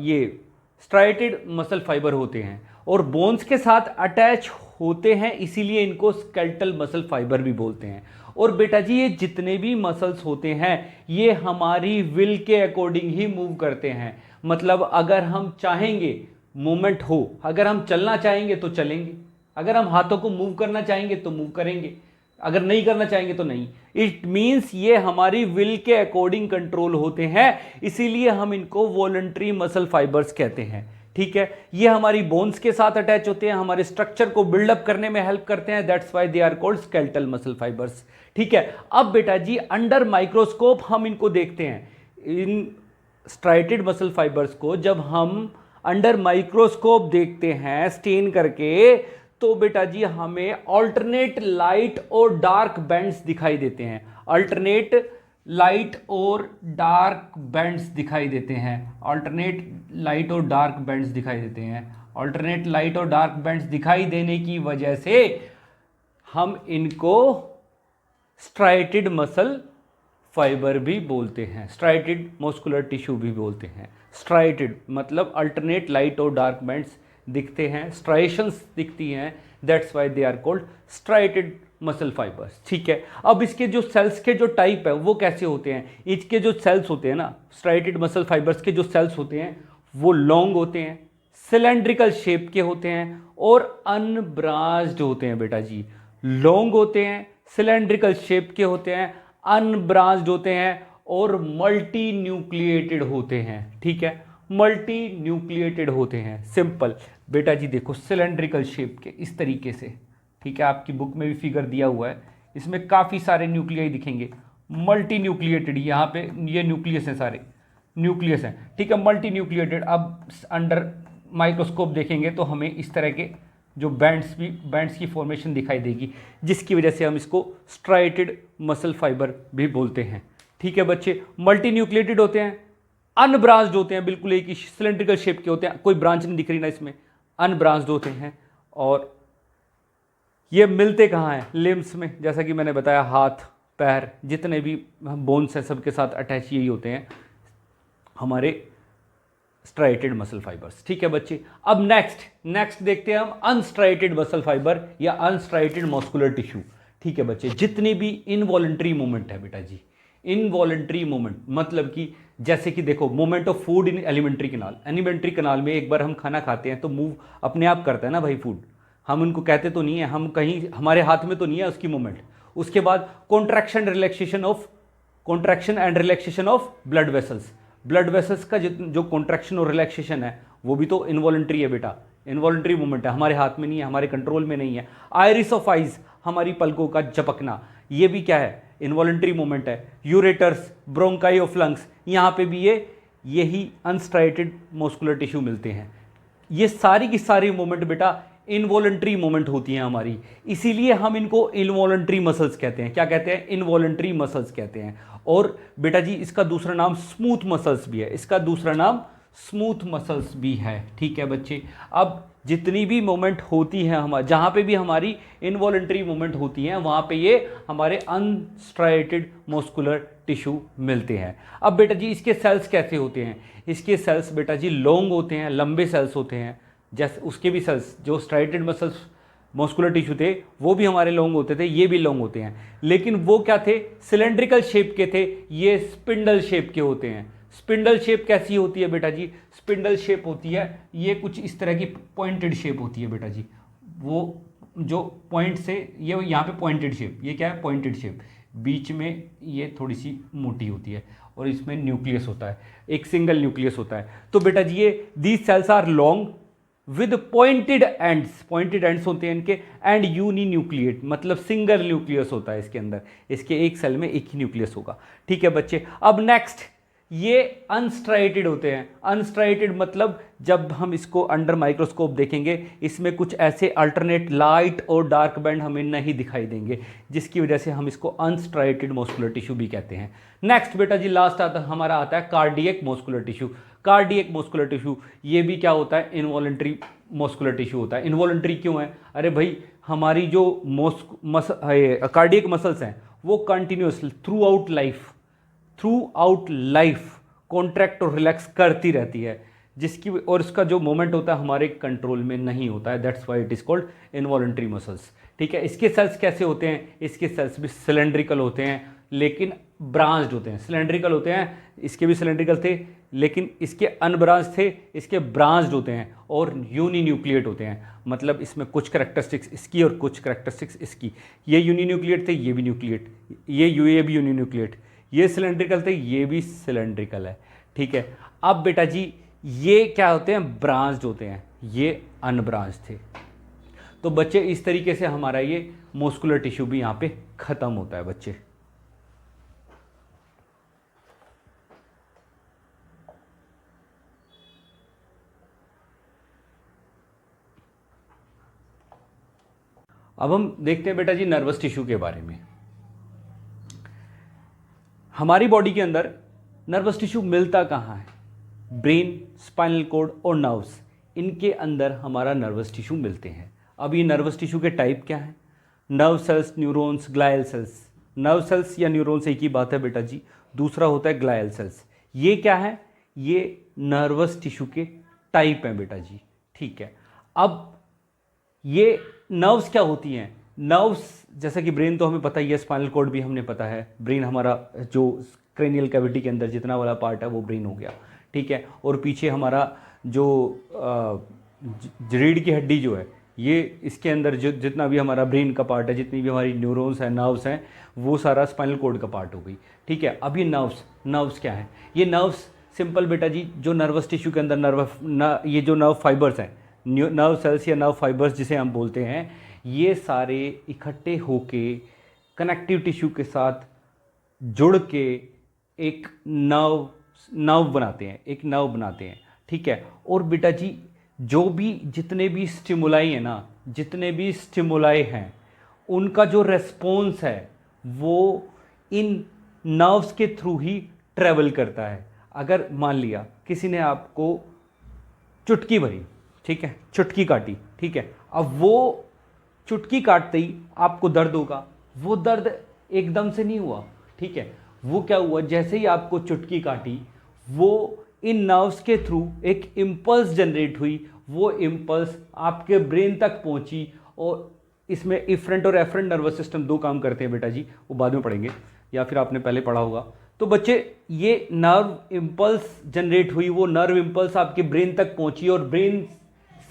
ये स्ट्राइटेड मसल फाइबर होते हैं और बोन्स के साथ अटैच होते हैं, इसीलिए इनको स्केलेटल मसल फाइबर भी बोलते हैं। और बेटा जी ये जितने भी मसल्स होते हैं ये हमारी विल के अकॉर्डिंग ही मूव करते हैं। मतलब अगर हम चाहेंगे मूवमेंट हो, अगर हम चलना चाहेंगे तो चलेंगे, अगर हम हाथों को मूव करना चाहेंगे तो मूव करेंगे, अगर नहीं करना चाहेंगे तो नहीं। इट मीन्स ये हमारी विल के अकॉर्डिंग कंट्रोल होते हैं, इसीलिए हम इनको वॉलंटरी मसल फाइबर्स कहते हैं। ठीक है, ये हमारी बोन्स के साथ अटैच होते हैं, हमारे स्ट्रक्चर को बिल्डअप करने में हेल्प करते हैं, that's why they are called skeletal muscle fibres. ठीक है, अब बेटा जी अंडर माइक्रोस्कोप हम इनको देखते हैं। इन स्ट्राइटेड मसल फाइबर्स को जब हम अंडर माइक्रोस्कोप देखते हैं स्टेन करके, तो बेटा जी हमें ऑल्टरनेट लाइट और डार्क बैंड्स दिखाई देते हैं। अल्टरनेट लाइट और डार्क बैंड्स दिखाई देते हैं। अल्टरनेट लाइट और डार्क बैंड्स दिखाई देते हैं। अल्टरनेट लाइट और डार्क बैंड्स दिखाई देने की वजह से हम इनको स्ट्राइटेड मसल फाइबर भी बोलते हैं, स्ट्राइटेड मस्कुलर टिश्यू भी बोलते हैं। स्ट्राइटेड मतलब अल्टरनेट लाइट और डार्क बैंड्स दिखते हैं, स्ट्राइशंस दिखती हैं, that's why they are called striated muscle fibres. ठीक है, अब इसके जो सेल्स के जो टाइप है वो कैसे होते हैं? इसके जो सेल्स होते हैं ना, स्ट्राइटेड मसल फाइबर्स के जो सेल्स होते हैं वो लॉन्ग होते हैं, सिलेंड्रिकल शेप के होते हैं और अनब्रांच्ड होते हैं बेटा जी। लॉन्ग होते हैं, सिलेंड्रिकल शेप के होते हैं, अनब्रांच्ड होते हैं और मल्टी न्यूक्लिएटेड होते हैं। ठीक है, मल्टी न्यूक्लिएटेड होते हैं। सिंपल बेटा जी, देखो सिलेंड्रिकल शेप के इस तरीके से। ठीक है, आपकी बुक में भी फिगर दिया हुआ है, इसमें काफ़ी सारे न्यूक्लियाई दिखेंगे। मल्टी न्यूक्लिएटेड, यहाँ पे ये न्यूक्लियस हैं, सारे न्यूक्लियस हैं। ठीक है, मल्टी न्यूक्लिएटेड। अब अंडर माइक्रोस्कोप देखेंगे तो हमें इस तरह के जो बैंड्स की फॉर्मेशन दिखाई देगी, जिसकी वजह से हम इसको स्ट्राइटेड मसल फाइबर भी बोलते हैं। ठीक है बच्चे, मल्टी न्यूक्लिएटेड होते हैं, अनब्रांच्ड होते हैं, बिल्कुल एक ही सिलेंड्रिकल शेप के होते हैं, कोई ब्रांच नहीं दिख रही ना इसमें, अनब्रांच्ड होते हैं। और ये मिलते कहाँ हैं? लिम्स में, जैसा कि मैंने बताया, हाथ पैर जितने भी बोन्स हैं सबके साथ अटैच यही होते हैं हमारे स्ट्राइटेड मसल फाइबर्स। ठीक है बच्चे, अब नेक्स्ट देखते हैं हम अनस्ट्राइटेड मसल फाइबर या अनस्ट्राइटेड मस्कुलर टिश्यू। ठीक है बच्चे, जितनी भी इनवॉलंटरी मूवमेंट है बेटा जी, इनवॉलंटरी मूवमेंट मतलब कि जैसे कि देखो movement of food in alimentary canal. Alimentary canal में एक बार हम खाना खाते हैं तो मूव अपने आप करता है ना भाई फूड, हम उनको कहते तो नहीं है, हम कहीं हमारे हाथ में तो नहीं है उसकी मूवमेंट। उसके बाद contraction and relaxation of blood vessels. Blood vessels का जो कॉन्ट्रैक्शन और रिलैक्सेशन है वो भी तो इनवॉलंटरी है बेटा, इनवॉलंटरी मूवमेंट है, हमारे हाथ में नहीं है, हमारे कंट्रोल में नहीं है। आइरिस ऑफ आइज, हमारी पलकों का झपकना, ये भी क्या है? इनवॉलंटरी मूवमेंट है। यूरेटर्स, ब्रोंकाई ऑफ लंग्स, यहाँ पे भी यही अनस्ट्राइटेड मस्कुलर टिश्यू मिलते हैं। ये सारी की सारी मूवमेंट बेटा इनवॉलंटरी मूवमेंट होती हैं हमारी, इसीलिए हम इनको इनवॉलंटरी मसल्स कहते हैं। क्या कहते हैं? इनवॉलंटरी मसल्स कहते हैं। और बेटा जी इसका दूसरा नाम स्मूथ मसल्स भी है, इसका दूसरा नाम स्मूथ मसल्स भी है। ठीक है बच्चे, अब जितनी भी मूवमेंट होती है हमारे, जहाँ पे भी हमारी इनवॉलंटरी मूवमेंट होती हैं वहाँ पे ये हमारे अनस्ट्राइटेड मस्कुलर टिश्यू मिलते हैं। अब बेटा जी इसके सेल्स कैसे होते हैं? इसके सेल्स बेटा जी लॉन्ग होते हैं, लंबे सेल्स होते हैं। जैसे उसके भी सेल्स जो स्ट्राइटेड मसल्स मस्कुलर टिश्यू थे वो भी हमारे लॉन्ग होते थे, ये भी लॉन्ग होते हैं, लेकिन वो क्या थे? सिलेंड्रिकल शेप के थे, ये स्पिंडल शेप के होते हैं। स्पिंडल शेप कैसी होती है बेटा जी? स्पिंडल शेप होती है ये कुछ इस तरह की पॉइंटेड शेप होती है बेटा जी। वो जो पॉइंट से ये यहाँ पे पॉइंटेड शेप, ये क्या है? पॉइंटेड शेप, बीच में ये थोड़ी सी मोटी होती है और इसमें न्यूक्लियस होता है, एक सिंगल न्यूक्लियस होता है। तो बेटा जी ये these cells are long with pointed ends, pointed ends होते हैं इनके, एंड यूनिन्यूक्लिएट, मतलब सिंगल न्यूक्लियस होता है इसके अंदर, इसके एक सेल में एक ही न्यूक्लियस होगा। ठीक है बच्चे, अब नेक्स्ट ये अनस्ट्राइटेड होते हैं। अनस्ट्राइटेड मतलब जब हम इसको अंडर माइक्रोस्कोप देखेंगे इसमें कुछ ऐसे अल्टरनेट लाइट और डार्क बैंड हमें नहीं दिखाई देंगे, जिसकी वजह से हम इसको अनस्ट्राइटेड मस्कुलर टिश्यू भी कहते हैं। नेक्स्ट बेटा जी लास्ट हमारा आता है cardiac muscular tissue. Cardiac muscular tissue ये भी क्या होता है? इनवॉलंटरी मस्कुलर टिश्यू होता है। इनवॉलंटरी क्यों है? अरे भाई हमारी जो कार्डियक मसल्स हैं वो continuous through out life contract और रिलैक्स करती रहती है, जिसकी और इसका जो मोमेंट होता है हमारे कंट्रोल में नहीं होता है, that's why it is called involuntary muscles. ठीक है, इसके सेल्स कैसे होते हैं? इसके सेल्स भी सिलेंड्रिकल होते हैं लेकिन ब्रांच्ड होते हैं। सिलेंड्रिकल होते हैं, इसके भी सिलेंड्रिकल थे लेकिन इसके अनब्रांच थे, इसके ब्रांच्ड होते हैं और यूनिन्यूक्लिएट होते हैं, मतलब इसमें कुछ करेक्टरिस्टिक्स इसकी और कुछ करेक्टरिस्टिक्स इसकी। ये यूनिन्यूक्लिएट थे, ये भी न्यूक्लिएट, ये भी यूनिन्यूक्लिएट, ये सिलेंड्रिकल थे, ये भी सिलेंड्रिकल है। ठीक है, अब बेटा जी ये क्या होते हैं? ब्रांच्ड होते हैं, ये अनब्रांच थे। तो बच्चे इस तरीके से हमारा ये मस्कुलर टिश्यू भी यहाँ पे खत्म होता है बच्चे। अब हम देखते हैं बेटा जी नर्वस टिश्यू के बारे में। हमारी बॉडी के अंदर नर्वस टिश्यू मिलता कहाँ है? ब्रेन, स्पाइनल कॉर्ड और नर्व्स, इनके अंदर हमारा नर्वस टिश्यू मिलते हैं। अब ये नर्वस टिश्यू के टाइप क्या हैं? Nerve cells, neurons, glial cells. Nerve cells या न्यूरॉन्स एक ही बात है बेटा जी। दूसरा होता है ग्लायल सेल्स। ये क्या है? ये नर्वस टिश्यू के टाइप हैं बेटा जी। ठीक है, अब ये नर्व्स क्या होती हैं? नर्व्स जैसे कि ब्रेन तो हमें पता ही है, स्पाइनल कॉर्ड भी हमने पता है। ब्रेन हमारा जो क्रेनियल कैविटी के अंदर जितना वाला पार्ट है वो ब्रेन हो गया। ठीक है, और पीछे हमारा जो रीढ़ की हड्डी जो है, ये इसके अंदर जो जितना भी हमारा ब्रेन का पार्ट है, जितनी भी हमारी न्यूरॉन्स हैं, नर्व्स हैं, वो सारा स्पाइनल कॉर्ड का पार्ट हो गई। ठीक है, अब ये नर्व्स क्या है? ये नर्व्स सिंपल बेटा जी, जो नर्वस टिश्यू के अंदर ये जो नर्व फाइबर्स हैं, नर्व सेल्स या नर्व फाइबर्स जिसे हम बोलते हैं, ये सारे इकट्ठे होके कनेक्टिव टिश्यू के साथ जुड़ के एक नर्व बनाते हैं, एक नर्व बनाते हैं। ठीक है, और बेटा जी जो भी जितने भी स्टिमुलाई हैं उनका जो रेस्पॉन्स है वो इन नर्व्स के थ्रू ही ट्रेवल करता है। अगर मान लिया किसी ने आपको चुटकी भरी, ठीक है, चुटकी काटी, ठीक है, अब वो चुटकी काटते ही आपको दर्द होगा, वो दर्द एकदम से नहीं हुआ। ठीक है, वो क्या हुआ? जैसे ही आपको चुटकी काटी, वो इन नर्व्स के थ्रू एक इम्पल्स जनरेट हुई, वो इम्पल्स आपके ब्रेन तक पहुंची, और इसमें इफरेंट और एफरेंट नर्वस सिस्टम दो काम करते हैं बेटा जी, वो बाद में पढ़ेंगे या फिर आपने पहले पढ़ा होगा। तो बच्चे ये नर्व इम्पल्स जनरेट हुई, वो नर्व इम्पल्स आपके ब्रेन तक पहुंची और ब्रेन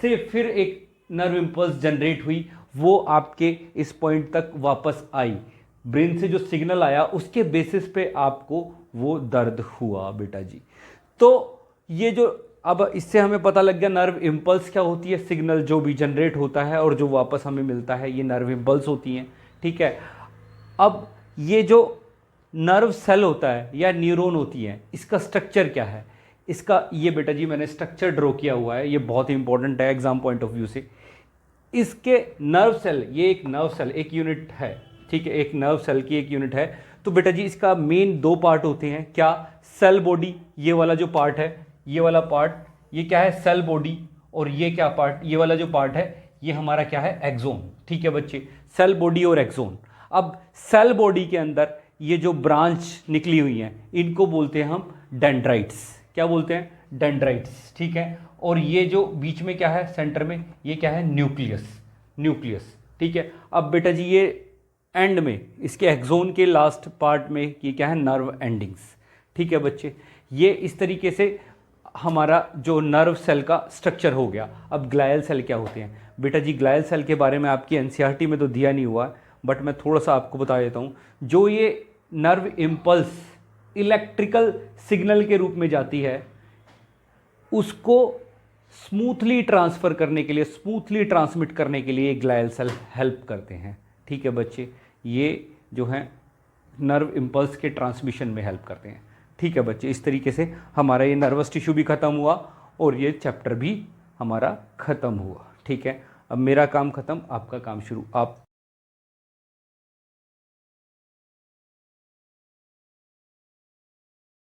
से फिर एक नर्व इम्पल्स जनरेट हुई, वो आपके इस पॉइंट तक वापस आई। ब्रेन से जो सिग्नल आया उसके बेसिस पे आपको वो दर्द हुआ बेटा जी। तो ये जो अब इससे हमें पता लग गया नर्व इम्पल्स क्या होती है, सिग्नल जो भी जनरेट होता है और जो वापस हमें मिलता है, ये नर्व इम्पल्स होती हैं। ठीक है, अब ये जो नर्व सेल होता है या न्यूरॉन होती हैं, इसका स्ट्रक्चर क्या है? इसका ये बेटा जी मैंने स्ट्रक्चर ड्रॉ किया हुआ है, ये बहुत ही इंपॉर्टेंट है एग्जाम पॉइंट ऑफ व्यू से। इसके नर्व सेल, ये एक नर्व सेल एक यूनिट है, ठीक है, एक नर्व सेल की एक यूनिट है। तो बेटा जी इसका मेन दो पार्ट होते हैं, क्या? सेल बॉडी, ये वाला जो पार्ट है, ये वाला पार्ट, ये क्या है, सेल बॉडी, और ये क्या पार्ट, ये वाला जो पार्ट है ये हमारा क्या है, एक्सोन। ठीक है बच्चे, सेल बॉडी और एक्सोन। अब सेल बॉडी के अंदर ये जो ब्रांच निकली हुई हैं इनको बोलते हैं हम डेंड्राइट्स। क्या बोलते हैं, डेंड्राइट्स। ठीक है, और ये जो बीच में क्या है, सेंटर में, ये क्या है, न्यूक्लियस, न्यूक्लियस। ठीक है, अब बेटा जी ये एंड में इसके एक्सोन के लास्ट पार्ट में ये क्या है, नर्व एंडिंग्स। ठीक है बच्चे, ये इस तरीके से हमारा जो नर्व सेल का स्ट्रक्चर हो गया। अब ग्लायल सेल क्या होते हैं बेटा जी, ग्लायल सेल के बारे में आपकी एनसीईआरटी में तो दिया नहीं हुआ, बट मैं थोड़ा सा आपको बता देता हूँ। जो ये नर्व इम्पल्स इलेक्ट्रिकल सिग्नल के रूप में जाती है, उसको स्मूथली ट्रांसफ़र करने के लिए, स्मूथली ट्रांसमिट करने के लिए ग्लायल सेल हेल्प करते हैं। ठीक है बच्चे, ये जो हैं नर्व इम्पल्स के ट्रांसमिशन में हेल्प करते हैं। ठीक है बच्चे, इस तरीके से हमारा ये नर्वस टिश्यू भी ख़त्म हुआ और ये चैप्टर भी हमारा ख़त्म हुआ। ठीक है, अब मेरा काम ख़त्म, आपका काम शुरू। आप